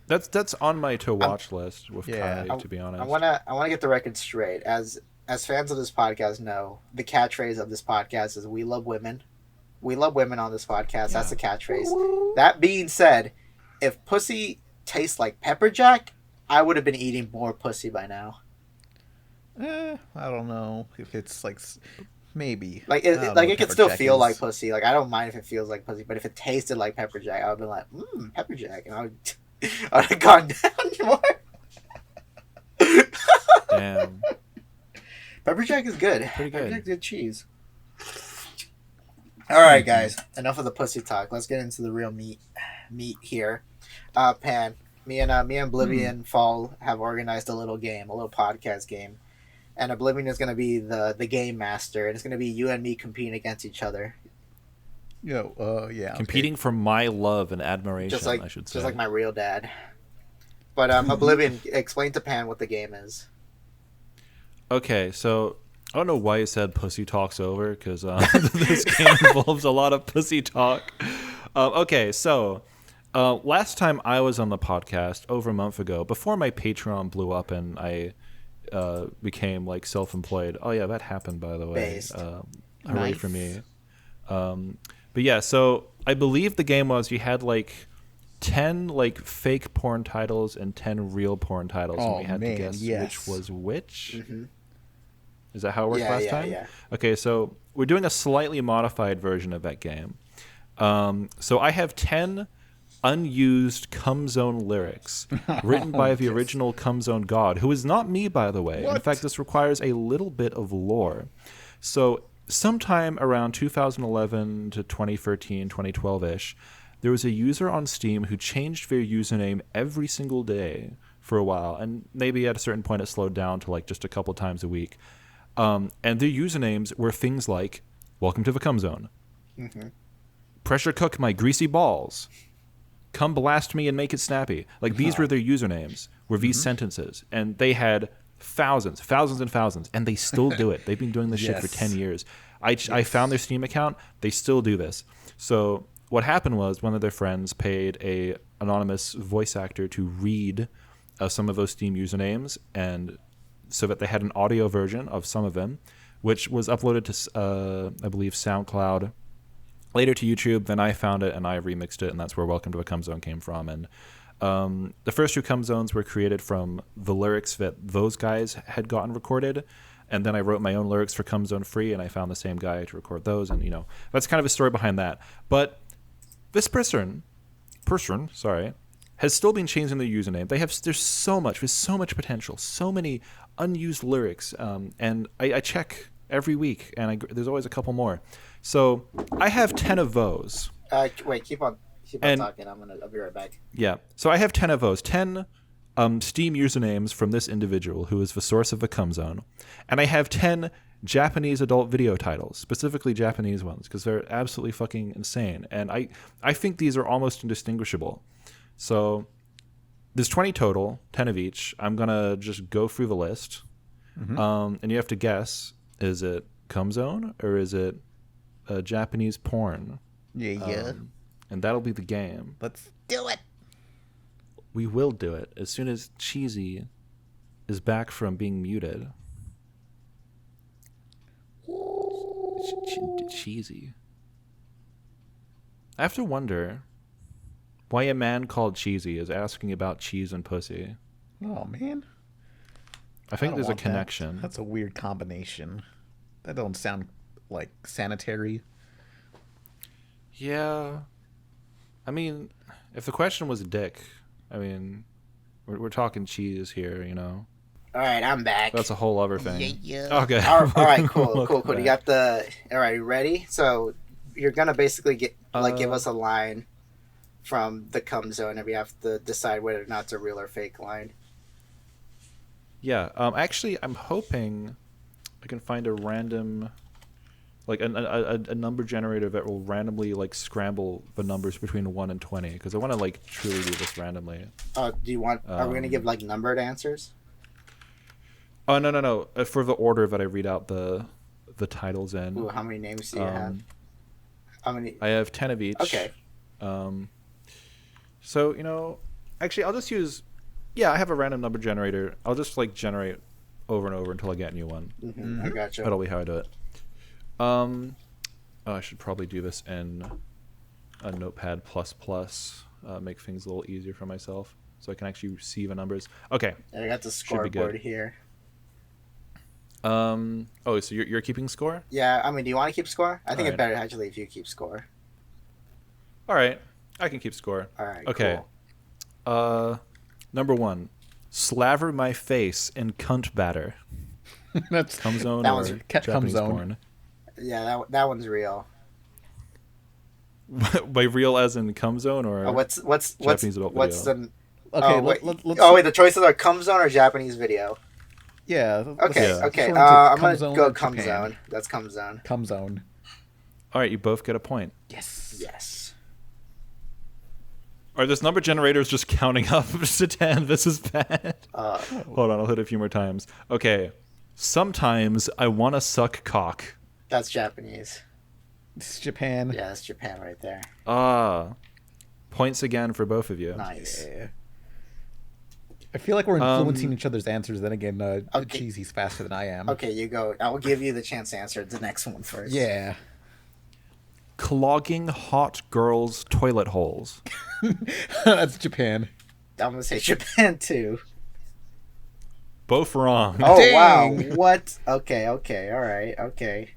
That's on my to watch list with Yeah. Kai, to be honest. I wanna get the record straight. As fans of this podcast know, the catchphrase of this podcast is "We love women." We love women on this podcast. That's the catchphrase. That being said, if pussy tastes like pepper jack, I would have been eating more pussy by now. I don't know if it's like maybe Like I don't know like what it could pepper still jack feel is. like pussy. Like I don't mind if it feels like pussy, but if it tasted like pepper jack, I would be like, pepper jack, and I would have gone down more. Damn. Pepper jack is good. Pretty Pepper good. jack's good cheese. All right, guys. Enough of the pussy talk. Let's get into the real meat here. Pan, me and OblivionFall have organized a little podcast game, and Oblivion is going to be the game master, and it's going to be you and me competing against each other. Yeah. Competing for my love and admiration, Just like I should say. just like my real dad. But Oblivion, explain to Pan what the game is. Okay, so I don't know why you said pussy talks over, because this game involves a lot of pussy talk. Okay, so last time I was on the podcast over a month ago, before my Patreon blew up and I became like self-employed. Oh yeah, that happened, by the way. Based. Hooray for me. But yeah, so I believe the game was you had like 10 like fake porn titles and 10 real porn titles, and we had to guess which was which. Mm-hmm. Is that how it worked last time? Yeah. Okay, so we're doing a slightly modified version of that game. So I have 10 unused Cum Zone lyrics written by the original Cum Zone god, who is not me, by the way. What? In fact, this requires a little bit of lore. So sometime around 2011 to 2013, 2012-ish, there was a user on Steam who changed their username every single day for a while, and maybe at a certain point it slowed down to like just a couple times a week. And their usernames were things like, "Welcome to the Cum Zone," "Pressure cook my greasy balls," "Come blast me and make it snappy." Like, these were their usernames, were these sentences. And they had thousands and thousands, and they still do it. They've been doing this shit for 10 years. I found their Steam account. They still do this. So what happened was one of their friends paid a anonymous voice actor to read some of those Steam usernames, and so that they had an audio version of some of them, which was uploaded to, I believe, SoundCloud, later to YouTube. Then I found it and I remixed it, and that's where Welcome to the Cum Zone came from. And the first two Cum Zones were created from the lyrics that those guys had gotten recorded, and then I wrote my own lyrics for Cum Zone Free, and I found the same guy to record those, and that's kind of a story behind that. But this person, has still been changing their username. There's so much potential, so many unused lyrics, and I check every week, and there's always a couple more. So I have 10 of those. Wait, keep on talking. I'll be right back. Yeah, so I have 10 of those, 10 Steam usernames from this individual who is the source of the Cum Zone, and I have 10 Japanese adult video titles, specifically Japanese ones, because they're absolutely fucking insane, and I think these are almost indistinguishable. So there's 20 total, 10 of each. I'm going to just go through the list. And you have to guess, is it Cum Zone or is it Japanese porn? Yeah. And that'll be the game. Let's do it. We will do it as soon as Cheesy is back from being muted. Cheesy. I have to wonder why a man called Cheesy is asking about cheese and pussy. Oh, man. I think don't there's a want that. connection. That's a weird combination. That don't sound like sanitary. Yeah. I mean, if the question was dick, I mean, we're talking cheese here, All right, I'm back. That's a whole other thing. Yeah. Okay. All right, cool. Welcome You back. got all right, you ready? So you're going to basically give us a line from the Cum Zone, and we have to decide whether or not it's a real or fake line. Yeah. Actually, I'm hoping I can find a random, like a number generator that will randomly like scramble the numbers between 1 and 20, because I want to like truly do this randomly. Do you want? Are we going to give like numbered answers? Oh no. For the order that I read out the titles in. Ooh, how many names do you have? How many? I have 10 of each. Okay. So, actually, I'll just use... Yeah, I have a random number generator. I'll just, like, generate over and over until I get a new one. I gotcha. That'll be how I do it. I should probably do this in a Notepad++, make things a little easier for myself, so I can actually see the numbers. Okay. I got the Should be good. scoreboard here. So you're keeping score? Yeah, I mean, do you want to keep score? I think All it's better actually if you keep score. All right. I can keep score. All right, Okay. cool. Number 1. Slaver my face in cunt batter. That's Cum zone That or one's cum Japanese zone. porn? Yeah, that one's real. By real as in cum zone or What's Japanese adult what's video? the Okay, oh, wait. let's. Oh wait, the choices are cum zone or Japanese video. Yeah. Okay, Yeah. okay. sort into I'm cum gonna zone go or cum Japan. zone. That's cum zone. Cum zone. All right, you both get a point. Yes. Yes. All right, this number generator is just counting up to 10. This is bad. Hold on, I'll hit it a few more times. Okay. Sometimes I want to suck cock. That's Japanese. It's Japan. Yeah, that's Japan right there. Points again for both of you. Nice. Yeah. I feel like we're influencing each other's answers. Then again, Okay. Cheesy's faster than I am. Okay, you go. I'll give you the chance to answer the next one first. Yeah. Clogging hot girls' toilet holes. That's Japan. I'm gonna say Japan too. Both wrong. Oh Dang. wow! What? Okay. All right. Okay.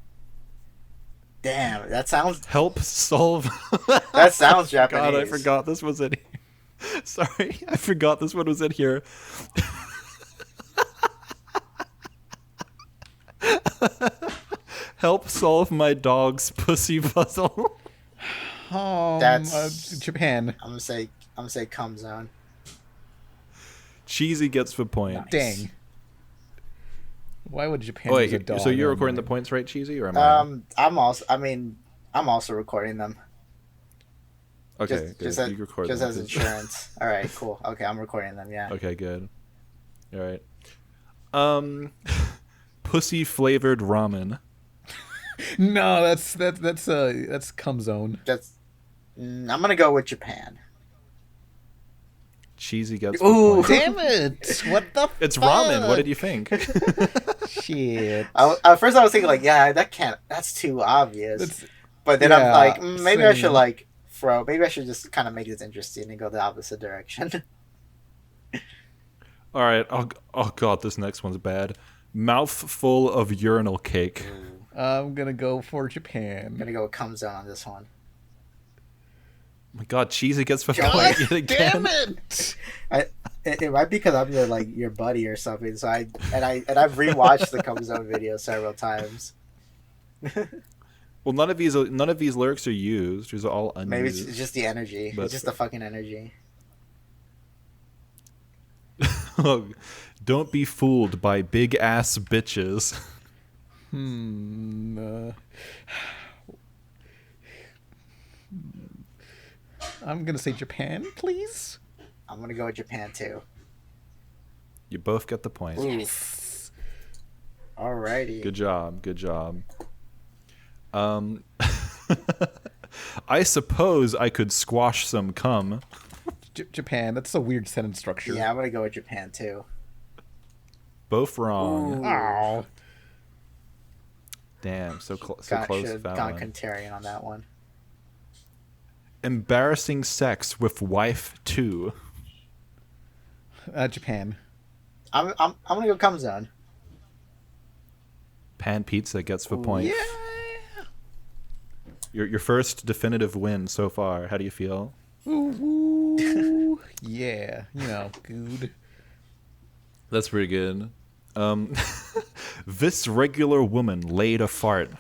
Damn, that sounds Help solve. that sounds Japanese. God, I forgot this was in here. Sorry, I forgot this one was in here. Help solve my dog's pussy puzzle. That's- Japan. I'm gonna say cum zone. Cheesy gets the point. Nice. Dang. Why would Japan Oh, use a wait, dog? so you're on recording the mine? points, right, Cheesy, or am I? I'm also recording them. Okay, Just good. You record just them, as 'cause- insurance. All right, cool. Okay, I'm recording them. Yeah. Okay, good. All right. Pussy flavored ramen. No, that's cum zone. I'm gonna go with Japan. Cheesy gets the Ooh. point. Damn it! What the? It's ramen. What did you think? Shit. At first, I was thinking like, yeah, that's too obvious. That's- But then I'm yeah, like, maybe I same. should like throw. Maybe I should just kind of make this interesting and go the opposite direction. All right. Oh god, this next one's bad. Mouthful of urinal cake. I'm gonna go for I'm Japan. gonna go with cum zone on this one. Oh my god, Cheesy gets the God point yet again. damn it! It might be because I'm your buddy or something. So I've rewatched the cum zone video several times. Well, none of these lyrics are used. These are all unused. Maybe it's just the energy. But- It's just the fucking energy. Don't be fooled by big ass bitches. I'm gonna say Japan, please. I'm gonna go with Japan too. You both get the point. Oof. Alrighty. Good job. Good job. I suppose I could squash some cum. Japan. That's a weird sentence structure. Yeah, I'm gonna go with Japan too. Both wrong. Ooh. Oh. Damn, so close Should with have that gone one. contrarian on that one. Embarrassing sex with wife too. Japan. I'm gonna go cum zone. Pan pizza gets the point. Yeah. Your first definitive win so far. How do you feel? Ooh. Yeah. You know, good. That's pretty good. This regular woman laid a fart.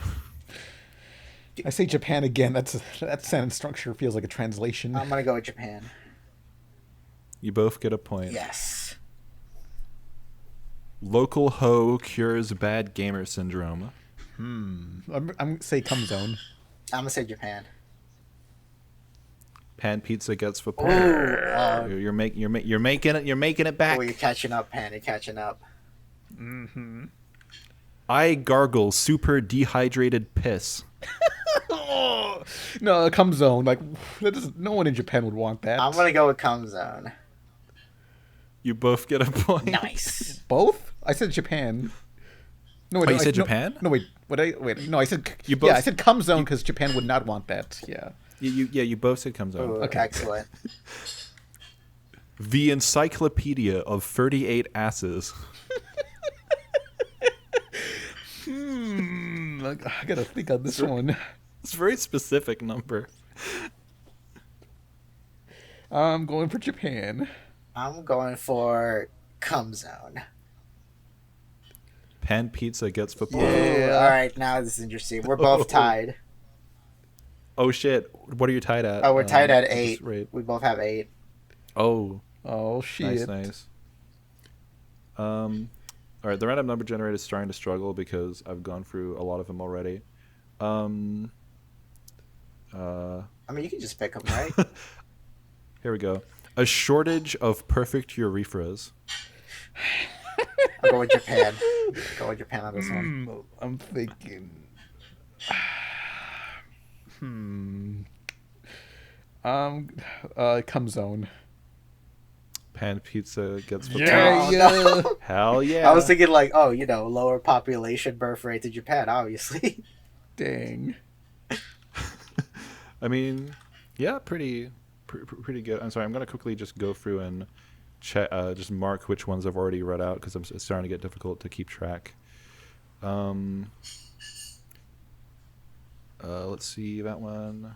I say Japan again. That sentence structure feels like a translation. I'm gonna go with Japan. You both get a point. Yes. Local hoe cures bad gamer syndrome. I'm say cum zone. I'm gonna say Japan. Pan pizza gets the point. Ooh. You're making it back. Oh, you're catching up, Pan. You're catching up. I gargle super dehydrated piss. Oh, no, cum zone. Like no one in Japan would want that. I'm gonna go with cum zone. You both get a point. Nice. Both? I said Japan. No, wait, Oh, no, you said Japan? No, wait. Wait. No, I said. You both- yeah, I said cum zone because Japan would not want that. Yeah. You both said comes on. Ooh, Okay. excellent. The Encyclopedia of 38 Asses. I gotta think on this one. It's a very specific number. I'm going for Japan. I'm going for cum zone. Pan Pizza gets the point. Ooh, all right, now this is interesting. We're both tied. Oh shit! What are you tied at? Oh, we're tied at just 8. right. We both have 8. Oh, Oh shit. nice. All right, the random number generator is starting to struggle because I've gone through a lot of them already. I mean, you can just pick them, right? Here we go. A shortage of perfect urethras. I'll go with Japan. Go with Japan on this one. I'm thinking. Cum zone. Pan Pizza gets the Yeah, point. Oh, no. Hell yeah! I was thinking like, oh, lower population birth rate to Japan, obviously. Dang. I mean, yeah, pretty good. I'm sorry. I'm gonna quickly just go through and check, just mark which ones I've already read out because it's starting to get difficult to keep track. Let's see, that one.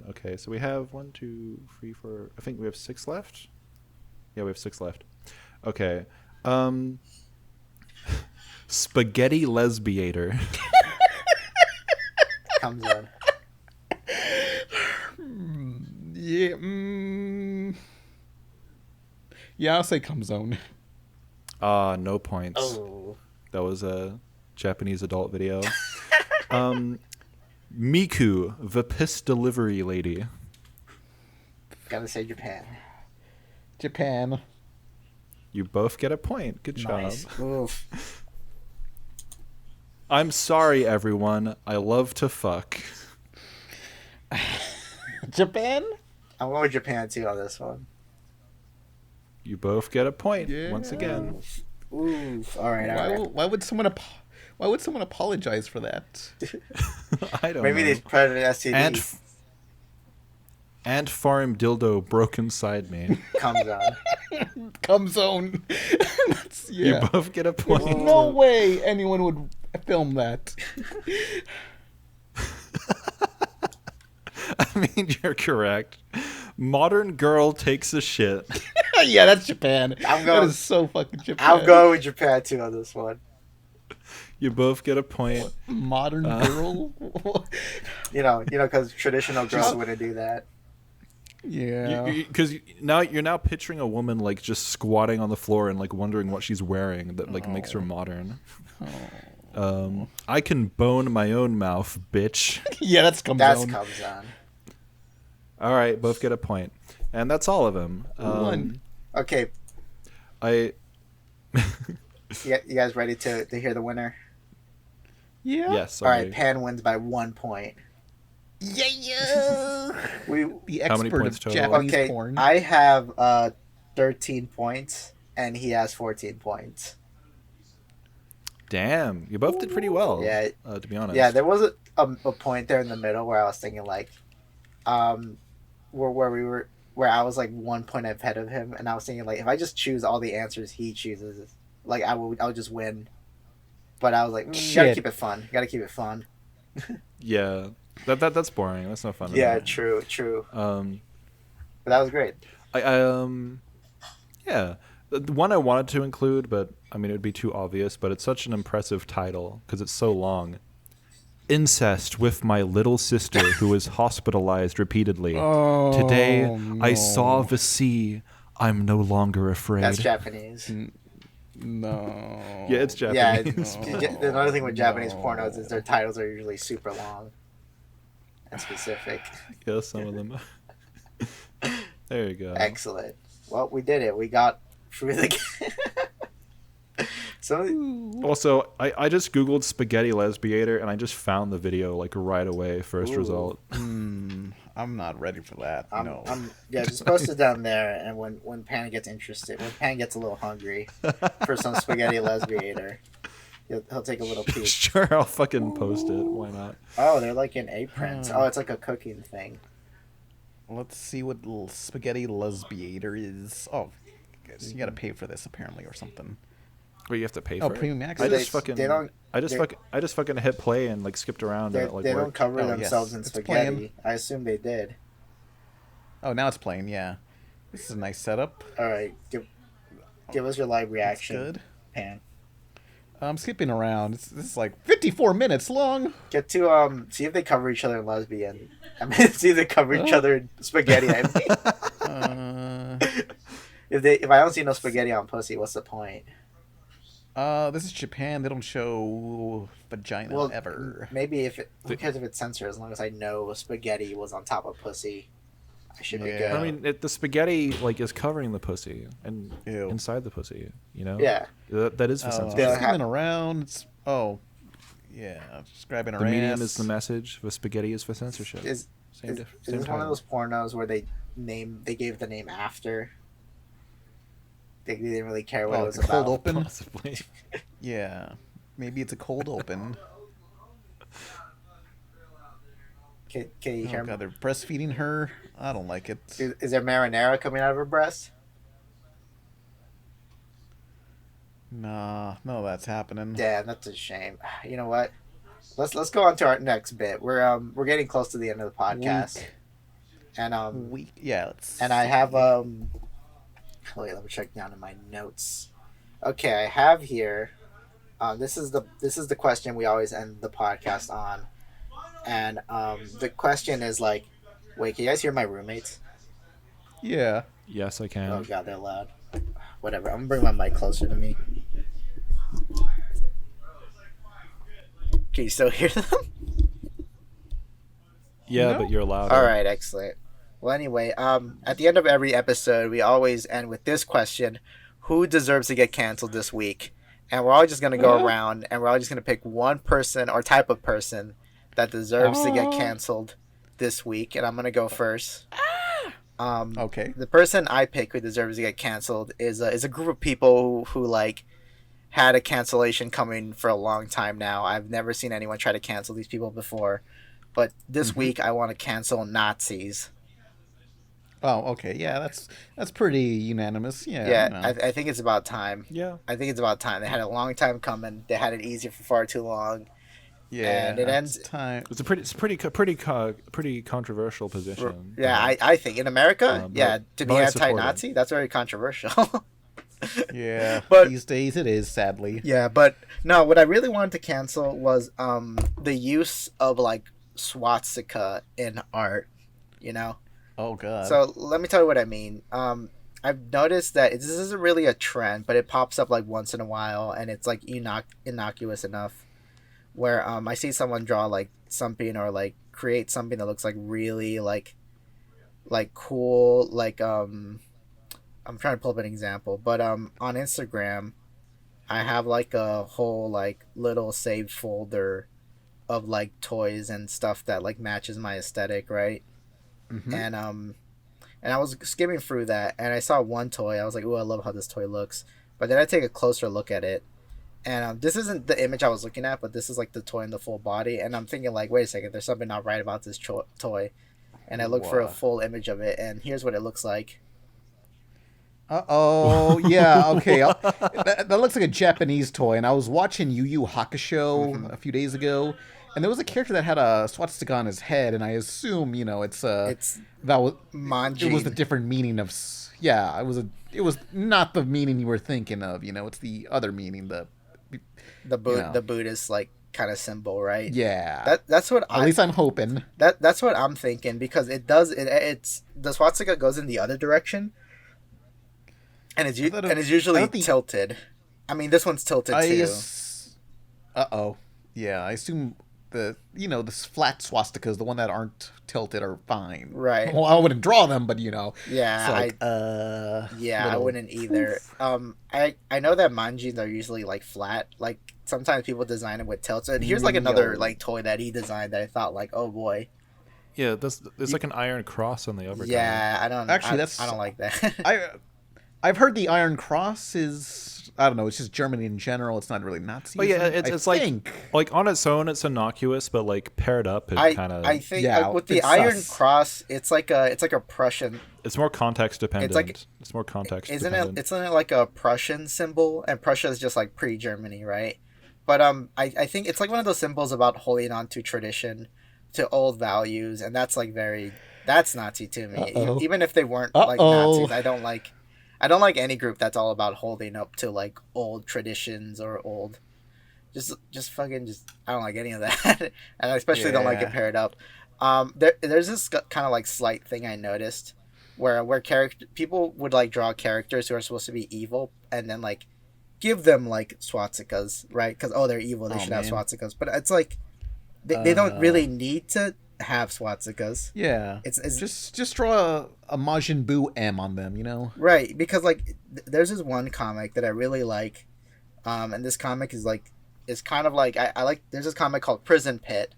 Okay, so we have 1, 2, 3, 4. I think we have 6 left. Yeah, we have 6 left. Okay. Spaghetti lesbiator. Comes on. Yeah. Yeah, I'll say cum zone. No points. Oh. That was a Japanese adult video. Miku, the piss delivery lady. Gotta say Japan. Japan. You both get a point. Good Nice. job. Oof. I'm sorry, everyone. I love to fuck. Japan? I'm going with Japan too on this one. You both get a point Yeah. once again. Oof. All right. Why would someone apologize for that? I don't Maybe know. they spread an STD. And farm dildo broke inside me. Comes on. Cum zone. That's, yeah. You both get a point. No way anyone would film that. I mean, you're correct. Modern girl takes a shit. Yeah, that's Japan. I'm That going- is so fucking Japan. I'm going with Japan too on this one. You both get a point. Modern girl. Because traditional girls wouldn't do that. Yeah. Because you're now picturing a woman like just squatting on the floor and like wondering what she's wearing that like makes her modern. I can bone my own mouth, bitch. Yeah, that's cum That's zone. comes on. All right, both get a point, and that's all of them. One. Okay, I you guys ready to hear the winner? Yeah. yes. All Sorry. right, Pan wins by 1 point. Yeah. We The How many expert points of total? Japanese okay. porn. I have 13 points, and he has 14 points. Damn, you both did pretty well. Yeah. To be honest. Yeah, there was a point there in the middle where I was thinking like, where I was like 1 point ahead of him, and I was thinking like, if I just choose all the answers he chooses, like I would just win. But I was like, you gotta keep it fun. You gotta keep it fun. Yeah. That's boring. That's not fun. Yeah, true. But that was great. Yeah. The one I wanted to include, but I mean it would be too obvious, but it's such an impressive title because it's so long. Incest with my little sister who was hospitalized repeatedly. Oh, Today no. I saw the sea. I'm no longer afraid. That's Japanese. No. Yeah, it's Yeah. Japanese. Another thing with Japanese pornos is their titles are usually super long and specific. Yeah, some of them. There you go. Excellent. Well, we did it. We got through the game. Also, I just Googled spaghetti lesbiator and I just found the video like right away, first Ooh. result. I'm not ready for that. No. Just post it down there, and when Pan gets interested, when Pan gets a little hungry for some spaghetti lesbiator, he'll take a little peek. Sure, I'll fucking post it. Why not? Oh, they're like in aprons. Oh, it's like a cooking thing. Let's see what spaghetti lesbiator is. Oh, guys, you gotta pay for this apparently or something. Wait, you have to pay Oh, for it? premium I access. just fucking they don't- I just fucking hit play and like skipped around and it like They don't worked. cover Oh, themselves yes, in it's spaghetti. playing. I assume they did. Oh, now it's playing. Yeah, this is a nice setup. All right, give us your live That's reaction, good. Pan. I'm skipping around. This is like 54 minutes long. Get to see if they cover each other in lesbian. I mean, see if they cover each other in spaghetti. I mean, if I don't see no spaghetti on pussy, what's the point? This is Japan. They don't show vagina ever. Maybe who cares if it's censored? As long as I know spaghetti was on top of pussy, I should be good. I mean, the spaghetti like is covering the pussy and Ew. inside the pussy. You know. Yeah. That is for censorship. Yeah. Skimming around. Yeah. Just grabbing her The ass. medium is the message. The spaghetti is for censorship. Is Same this one of those pornos where they gave the name after? They didn't really care what it was like a cold about. open. Possibly. Yeah. Maybe it's a cold open. Can you hear Oh me? god, they're breastfeeding her. I don't like it. Is there marinara coming out of her breast? Nah, no, that's happening. Damn, that's a shame. You know what? Let's go on to our next bit. We're getting close to the end of the podcast, and yeah. Let's and I have wait, let me check down in my notes. Okay, I have here. This is the question we always end the podcast on, and the question is like, wait, can you guys hear my roommates? Yeah. Yes, I can. Oh god, they're loud. Whatever, I'm gonna bring my mic closer to me. Can you still hear them? Yeah, No? but you're allowed. All right, excellent. Well, anyway, at the end of every episode, we always end with this question: who deserves to get canceled this week? And we're all just gonna go around, and we're all just gonna pick one person or type of person that deserves to get canceled this week. And I'm gonna go first. Okay. The person I pick who deserves to get canceled is a group of people who like had a cancellation coming for a long time now. I've never seen anyone try to cancel these people before, but this week I want to cancel Nazis. Oh, okay. Yeah, that's pretty unanimous. Yeah. Yeah, you know. I think it's about time. Yeah. I think it's about time. They had a long time coming. They had it easy for far too long. Yeah. And it ends. Time. It's a pretty controversial position. Yeah, I think in America, but- yeah, to be but I support anti-Nazi, that's very controversial. Yeah. But- these days it is, sadly. Yeah, but no, what I really wanted to cancel was the use of like swastika in art, you know? Oh god. So let me tell you what I mean. I've noticed that this isn't really a trend, but it pops up like once in a while, and it's like innocuous enough where I see someone draw like something or like create something that looks like really like cool, like I'm trying to pull up an example, but on Instagram I have like a whole like little saved folder of like toys and stuff that like matches my aesthetic, right? Mhm. And I was skimming through that, and I saw one toy. I was like, "Ooh, I love how this toy looks." But then I take a closer look at it, and this isn't the image I was looking at, but this is like the toy in the full body. And I'm thinking, like, wait a second, there's something not right about this toy. And I look for a Wow. full image of it, and here's what it looks like. Oh yeah, okay. That looks like a Japanese toy, and I was watching Yu Yu Hakusho a few days ago, and there was a character that had a swastika on his head, and I assume It's that was manji. it was the different meaning of yeah. It was not the meaning you were thinking of. You know, it's the other meaning. the know. the Buddhist like kind of symbol, right? Yeah. That's what At least I'm hoping. that's what I'm thinking, because it's the swastika goes in the other direction, and it's usually I don't think- tilted. I mean, this one's tilted too. Uh-oh. Yeah, I assume this flat swastikas, the one that aren't tilted, are fine. Right. Well, I wouldn't draw them, but Yeah, it's like, yeah, I little wouldn't either. I know that manjis are usually like flat. Like sometimes people design it with tilts. And here's like another Yo. like toy that he designed that I thought like, oh boy. Yeah, there's like an iron cross on the upper. Yeah, I don't. Actually, I don't like that. I've heard the Iron Cross is, I don't know, it's just Germany in general. It's not really Nazi. Oh yeah, it's like on its own it's innocuous, but like paired up it kind of. I think Yeah, with the it's Iron sus. Cross, it's like a Prussian. It's more context dependent. It's more context dependent. Isn't it like a Prussian symbol? And Prussia is just like pre-Germany, right? But I think it's like one of those symbols about holding on to tradition, to old values, and that's like that's Nazi to me. Uh-oh. Even if they weren't like Uh-oh. Nazis, I don't like any group that's all about holding up to like old traditions or old just fucking just I don't like any of that, and I especially don't like it Yeah. paired up. There's this kind of like slight thing I noticed where character people would like draw characters who are supposed to be evil and then like give them like swastikas, right? Because they're evil, they Oh, should have man. swastikas, but it's like they don't really need to have swastikas. Yeah. It's Just draw a Majin Buu M on them, you know? right because like there's this one comic that I really like, and this comic is kind of like I like. There's this comic called Prison Pit,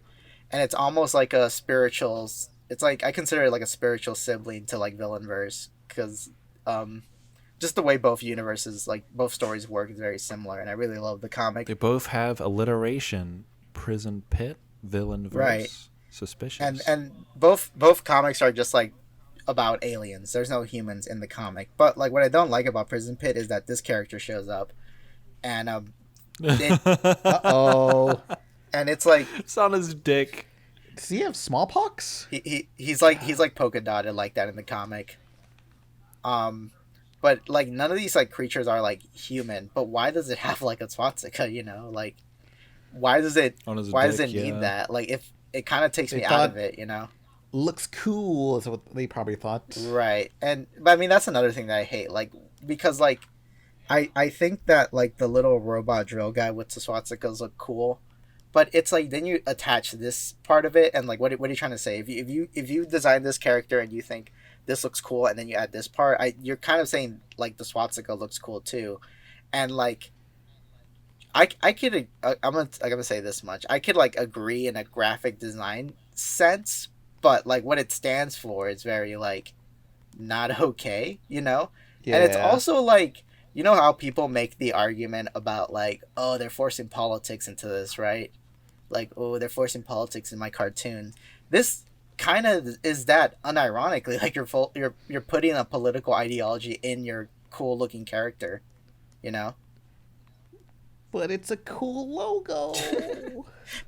and it's almost like a spiritual. It's like I consider it like a spiritual sibling to like Villainverse because just the way both universes like both stories work is very similar, and I really love the comic. They both have alliteration. Prison pit, villain verse. Right. Suspicious. And both comics are just like about aliens. There's no humans in the comic, but like what I don't like about Prison Pit is that this character shows up, and Uh-oh. and it's like It's on his dick. Does he have smallpox? he's like polka dotted like that in the comic. But like none of these like creatures are like human. But why does it have like a swastika? You know, like why does it need that? Like if it kind of takes They me out thought- of it, you know. Looks cool is what they probably thought. Right. But I mean that's another thing that I hate. Like because like I think that like the little robot drill guy with the swastikas look cool. But it's like then you attach this part of it and like what are you trying to say? If you design this character and you think this looks cool and then you add this part, you're kind of saying like the swastika looks cool too. And like I'm gonna say this much. I could like agree in a graphic design sense, but like what it stands for is very like not okay, you know? Yeah. And it's also like you know how people make the argument about like, oh, they're forcing politics into this, right? Like, oh, they're forcing politics in my cartoon. This kind of is that unironically, like you're putting a political ideology in your cool looking character, you know? But it's a cool logo.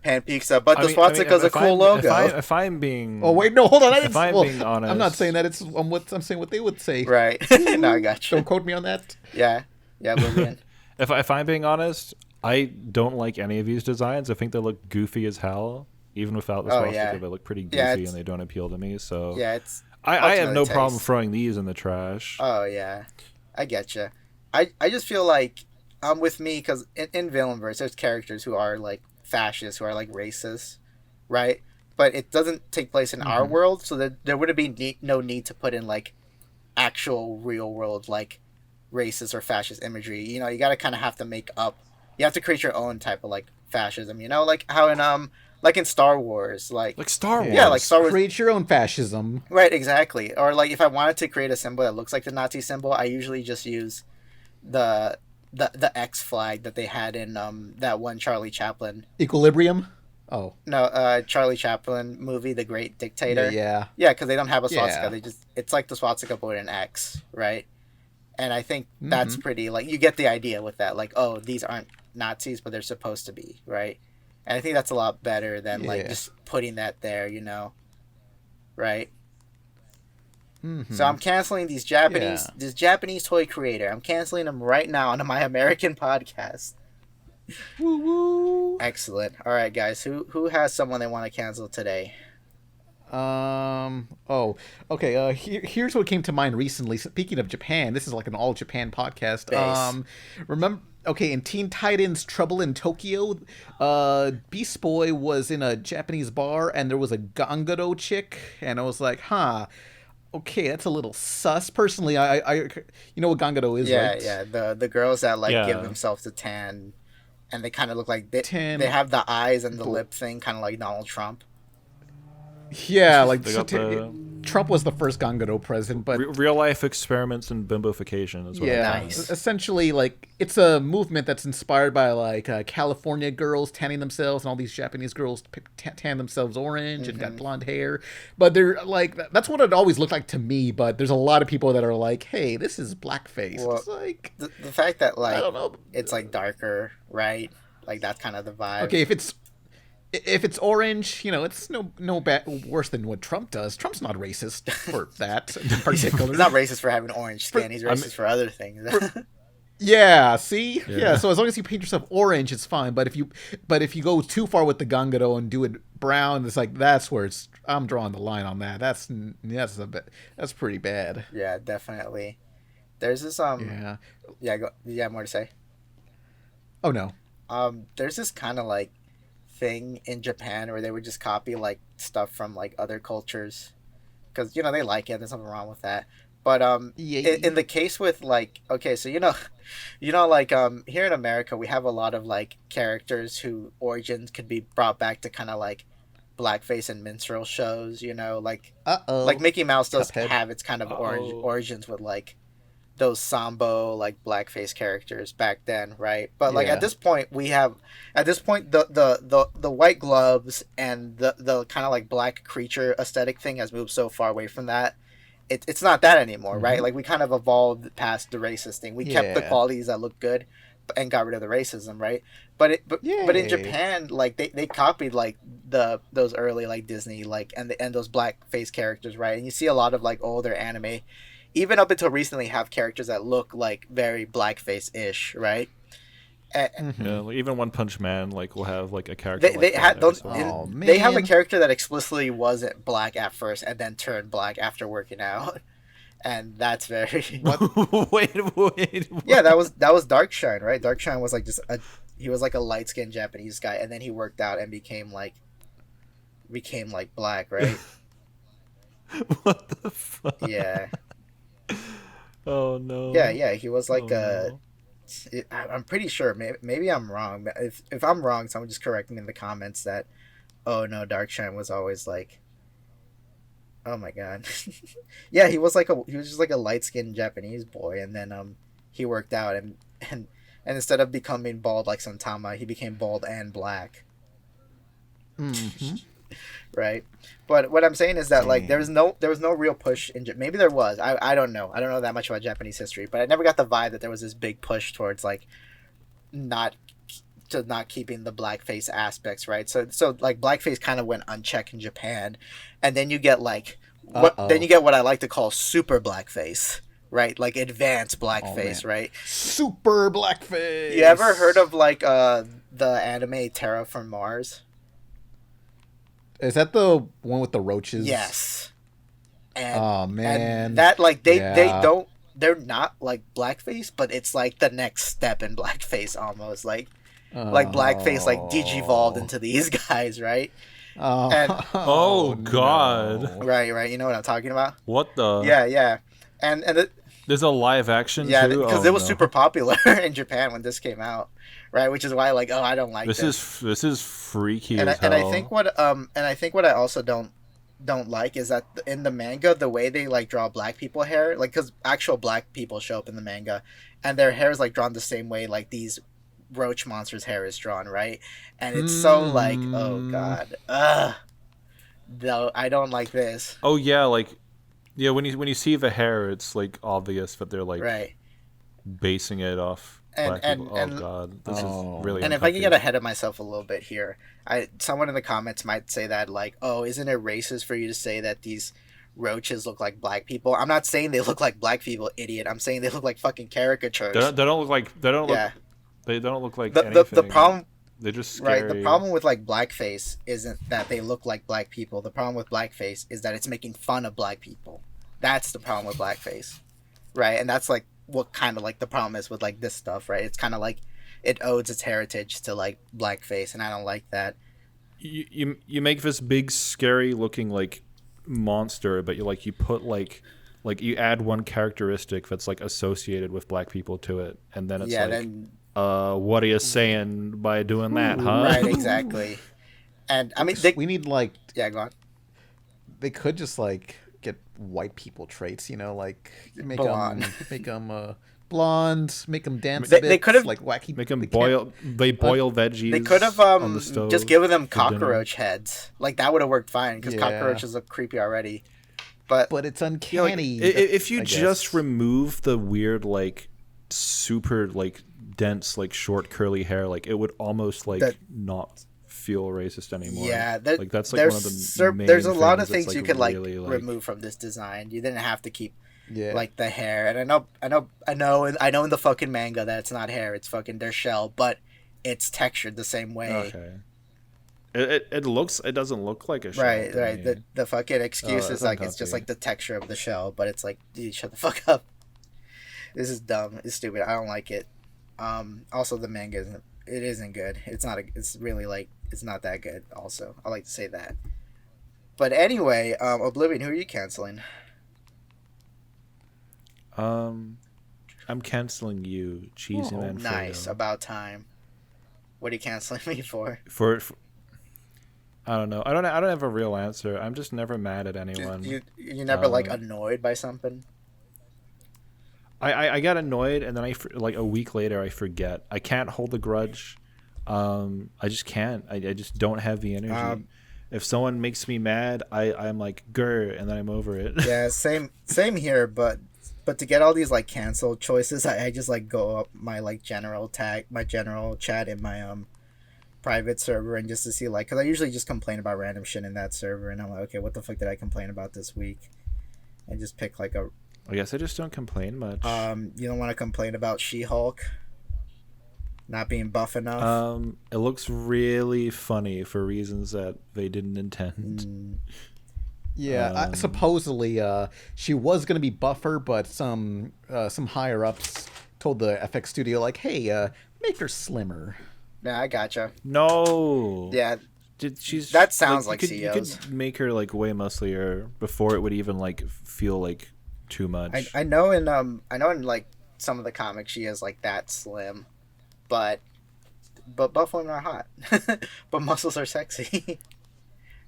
Pan Pizza, but the swastika's a cool logo. If I'm being Oh wait, no, hold on. I didn't, If I'm well, being honest- I'm not saying that. I'm saying what they would say. Right. No, I got you. Don't quote me on that. Yeah, Oblivion. if I'm being honest, I don't like any of these designs. I think they look goofy as hell. Even without the Oh, swastika, yeah. they look pretty goofy Yeah, it's- and they don't appeal to me. So Yeah, it's. I have no ultimately problem taste. throwing these in the trash. Oh yeah, I get you. I just feel like with me because in Villainverse there's characters who are like fascists, who are like racist, right? But it doesn't take place in our world, so there wouldn't be no need to put in like actual real world like racist or fascist imagery. You know, you gotta kind of have to make up. You have to create your own type of like fascism. You know, like how in like in Star Wars, like Star Wars. yeah, like Star Wars. Create your own fascism. Right, exactly. Or like if I wanted to create a symbol that looks like the Nazi symbol, I usually just use the X flag that they had in that one Charlie Chaplin Equilibrium. Oh. Charlie Chaplin movie, The Great Dictator. Yeah. Yeah, because they don't have a swastika. Yeah. They just it's like the swastika but with an X, right? And I think that's pretty like you get the idea with that. Like, oh, these aren't Nazis, but they're supposed to be, right? And I think that's a lot better than like Yeah. just putting that there, you know, right? Mhm. So I'm canceling this Japanese toy creator. I'm canceling them right now on my American podcast. Woo woo. Excellent. All right, guys. Who has someone they want to cancel today? Oh. Okay. Here's what came to mind recently. Speaking of Japan, this is like an all Japan podcast. Base. Remember? Okay, in Teen Titans Trouble in Tokyo, Beast Boy was in a Japanese bar and there was a Gangaro chick, and I was like, huh. Okay, that's a little sus. Personally, I you know what Gangaro is, Yeah, right? yeah. The girls that like Yeah. give themselves a tan, and they kind of look like they Tan. have the eyes and the lip thing, kind of like Donald Trump. Yeah, like They got the- Trump was the first Gangaro president, but Real life experiments in bimbofication is what yeah, I'm Nice. essentially, like it's a movement that's inspired by like California girls tanning themselves, and all these Japanese girls tan themselves orange and got blonde hair. But they're like that's what it always looked like to me. But there's a lot of people that are like, "Hey, this is blackface." Well, It's like The fact that like I don't know. it's like darker, right? Like that's kind of the vibe. Okay, if it's orange, you know, it's no worse than what Trump does. Trump's not racist for that in particular. He's not racist for having orange skin. He's racist for other things. Yeah, see? Yeah. Yeah, so as long as you paint yourself orange, it's fine. But if you go too far with the Gangaro and do it brown, it's like that's where it's I'm drawing the line on that. That's pretty bad. Yeah, definitely. There's this Yeah. yeah, yeah, more to say. Oh no. There's this kind of like thing in Japan where they would just copy like stuff from like other cultures because they like it. There's nothing wrong with that. But Yeah. in the case with like okay, so like here in America we have a lot of like characters who origins could be brought back to kind of like blackface and minstrel shows. Uh-oh. Like Mickey Mouse does Cuphead. have its kind of Uh-oh. origins with like those Sambo like blackface characters back then, right? But like Yeah. at this point the white gloves and the kind of like black creature aesthetic thing has moved so far away from that. It's not that anymore, right? Like we kind of evolved past the racist thing. We kept the Yeah. qualities that look good and got rid of the racism, right? But in Yay. Japan, like they copied like those early like Disney like and those blackface characters, right? And you see a lot of like older anime, even up until recently, have characters that look like very blackface-ish, right? Mhm. Yeah, like even One Punch Man like will have like a character. They like had that those. as well. Oh, They have a man. character that explicitly wasn't black at first and then turned black after working out, and that's very. wait. Yeah, that was Darkshine, right? Darkshine was like he was like a light skinned Japanese guy, and then he worked out and became like black, right? What the fuck? Yeah, Oh no. yeah. He was like Oh, no. I'm pretty sure. Maybe I'm wrong. But if I'm wrong, someone just correct me in the comments that. Oh no, Darkshine was always like. Oh my god. Yeah, he was just like a light skinned Japanese boy, and then he worked out and instead of becoming bald like Santama, he became bald and black. Mhm. Right. But what I'm saying is that like Dang. there was no real push maybe there was. I don't know. I don't know that much about Japanese history, but I never got the vibe that there was this big push towards like not keeping the blackface aspects, right? So like blackface kind of went unchecked in Japan, and then you get like Uh-oh. then you get what I like to call super blackface, right? Like advanced blackface, man. right? Super blackface. You ever heard of like the anime Terra from Mars? Is that the one with the roaches? Yes. And Oh man. and that like they Yeah. don't they're not like blackface, but it's like the next step in blackface almost like blackface like digivolved into these guys, right? Oh, and- Oh, God. Right, you know what I'm talking about? What the? Yeah. And it, There's a live action yeah, too. because Oh, it was no. super popular in Japan when this came out, right? Which is why like I don't like This is freaky and as and I hell. think what I also don't like is that in the manga the way they like draw black people hair, like because actual black people show up in the manga and their hair is like drawn the same way like these roach monsters hair is drawn, right? And it's so like oh god, no, I don't like this. Oh yeah, like yeah, when you see the hair, it's like obvious that they're like Right. basing it off black And people. and Oh god, this Oh. is really. and if I can get uncomfy. ahead of myself a little bit here, someone in the comments might say that like, oh, isn't it racist for you to say that these roaches look like black people? I'm not saying they look like black people, idiot. I'm saying they look like fucking caricatures. They don't look like they don't yeah. look they don't look like The anything. problem They're just scary. right, the problem with like blackface isn't that they look like black people. The problem with blackface is that it's making fun of black people. That's the problem with blackface. Right? And that's like what kind of like the problem is with like this stuff, right? It's kind of like it owes its heritage to like blackface, and I don't like that. You make this big scary looking like monster, but you put like you add one characteristic that's like associated with black people to it, and then it's Yeah, like then what are you saying by doing that, huh? right, exactly. And I mean, we need like yeah, go on. they could just like get white people traits, like Blonde. make them blonde, make them dance. They- a bit, they could've- like wacky. Make them they can't- boil. They boil veggies. They could have on the stove just given them for dinner. cockroach heads. Like that would have worked fine because Yeah. cockroaches look creepy already. But But it's Yeah, like, uncanny. if you I just guess. remove the weird like super like dense like short curly hair, like it would almost like That- not feel racist anymore. yeah, like that's like one of the main there's a lot of that's, things you could really, remove from this design. You didn't have to keep Yeah. like the hair. And I know in the fucking manga that it's not hair, it's fucking their shell, but it's textured the same way. Okay. It doesn't look like a shell. Right, to right. me. The fucking excuse Oh, is that's like it's just uncomfy. like the texture of the shell, but it's like, dude, shut the fuck up. This is dumb. It's stupid. I don't like it. Also the manga isn't good. It's really like it's not that good. Also, I like to say that. But anyway, Oblivion, who are you canceling? I'm canceling you, Cheesymanfredo. Nice, about time. What are you canceling me for? For I don't know. I don't have a real answer. I'm just never mad at anyone. You never like annoyed by something? I got annoyed, and then like a week later I forget. I can't hold a grudge. I just can't. I just don't have the energy. If someone makes me mad, I'm like grr, and then I'm over it. Yeah, same here. But to get all these like canceled choices, I just like go up my like general chat in my private server, and just to see like, because I usually just complain about random shit in that server, and I'm like, okay, what the fuck did I complain about this week? And just pick like a. I guess I just don't complain much. You don't want to complain about She-Hulk not being buff enough. It looks really funny for reasons that they didn't intend. Yeah, supposedly she was gonna be buffer, but some higher ups told the FX studio like, "Hey, make her slimmer." Yeah, I gotcha. No. Yeah, She's that sounds like you could make her like way musclier before it would even like feel like too much. I know in like some of the comics she is like that slim, but buff women are hot, but muscles are sexy.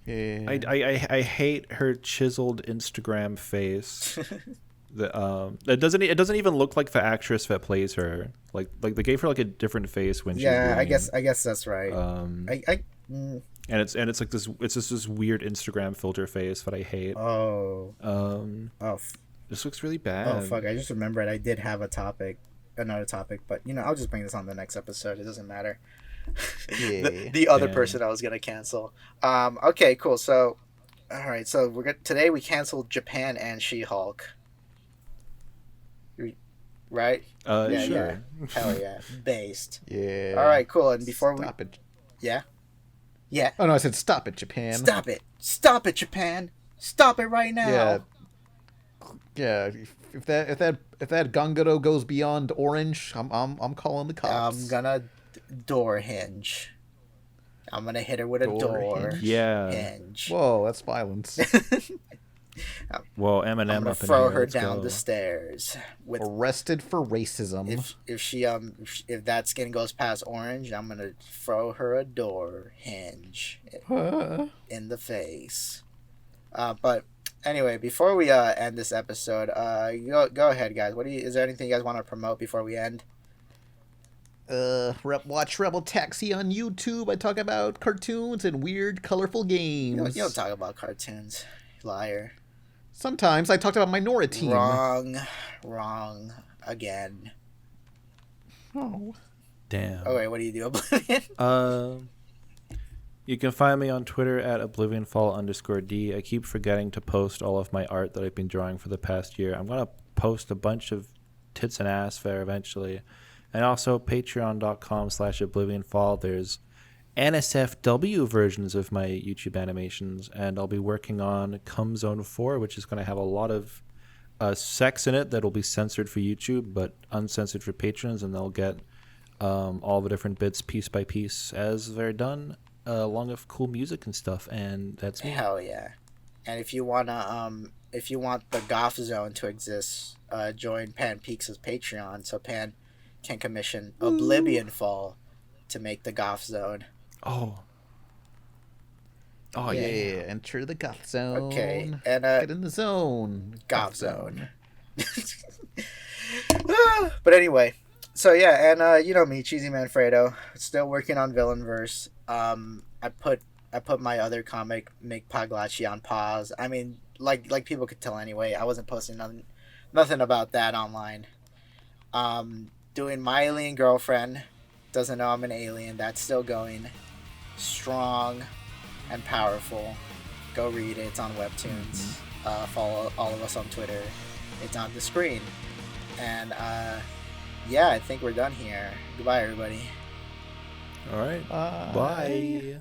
Yeah. I hate her chiseled Instagram face. It doesn't even look like the actress that plays her. Like they gave her like a different face when she's green. I guess that's right. And it's like it's just this weird Instagram filter face that I hate. This looks really bad. Oh fuck! I just remembered I did have another topic, but I'll just bring this on the next episode. It doesn't matter. Yeah. the other person I was gonna cancel. Okay, cool. So, all right. So today we canceled Japan and She-Hulk. Right? Sure. Yeah. Hell yeah. Based. Yeah. All right, cool. And before Stop it. Yeah. Oh no, I said stop it, Japan. Stop it, Japan. Stop it right now. Yeah. Yeah. If that Ganguro goes beyond orange, I'm calling the cops. I'm gonna door hinge. I'm gonna hit her with a door hinge. Whoa, that's violence. Well, Eminem I'm gonna up in throw here. her Let's down go. the stairs. Arrested for racism. If that skin goes past orange, I'm gonna throw her a door hinge in the face. But anyway, before we end this episode, go ahead, guys. Is there anything you guys want to promote before we end? Watch Rebel Taxi on YouTube. I talk about cartoons and weird, colorful games. You don't talk about cartoons, you liar. Sometimes I talked about Minority. Wrong again. Oh. Damn. Okay, what do you do, Oblivion? You can find me on Twitter at OblivionFall_D. I keep forgetting to post all of my art that I've been drawing for the past year. I'm going to post a bunch of tits and ass there eventually. And also patreon.com/OblivionFall. There's NSFW versions of my YouTube animations, and I'll be working on Come Zone 4, which is going to have a lot of sex in it that'll be censored for YouTube, but uncensored for patrons, and they'll get all the different bits piece by piece as they're done, along with cool music and stuff. And that's me. Hell yeah! And if you want the Goth Zone to exist, join Pan Peaks' Patreon, so Pan can commission OblivionFall to make the Goth Zone. Oh yeah. Enter the Goth Zone. Okay, and get in the zone. Goth Zone. But anyway, so yeah, and me, Cheesymanfredo, still working on Villainverse. I put my other comic, Make Pagliacci, on pause. I mean, like people could tell anyway. I wasn't posting nothing about that online. Doing My Alien Girlfriend, doesn't know I'm an alien. That's still going strong and powerful. Go read it. It's on Webtoons. Follow all of us on Twitter it's on the screen. And yeah, I think we're done here. Goodbye, everybody. All right. Bye. Bye.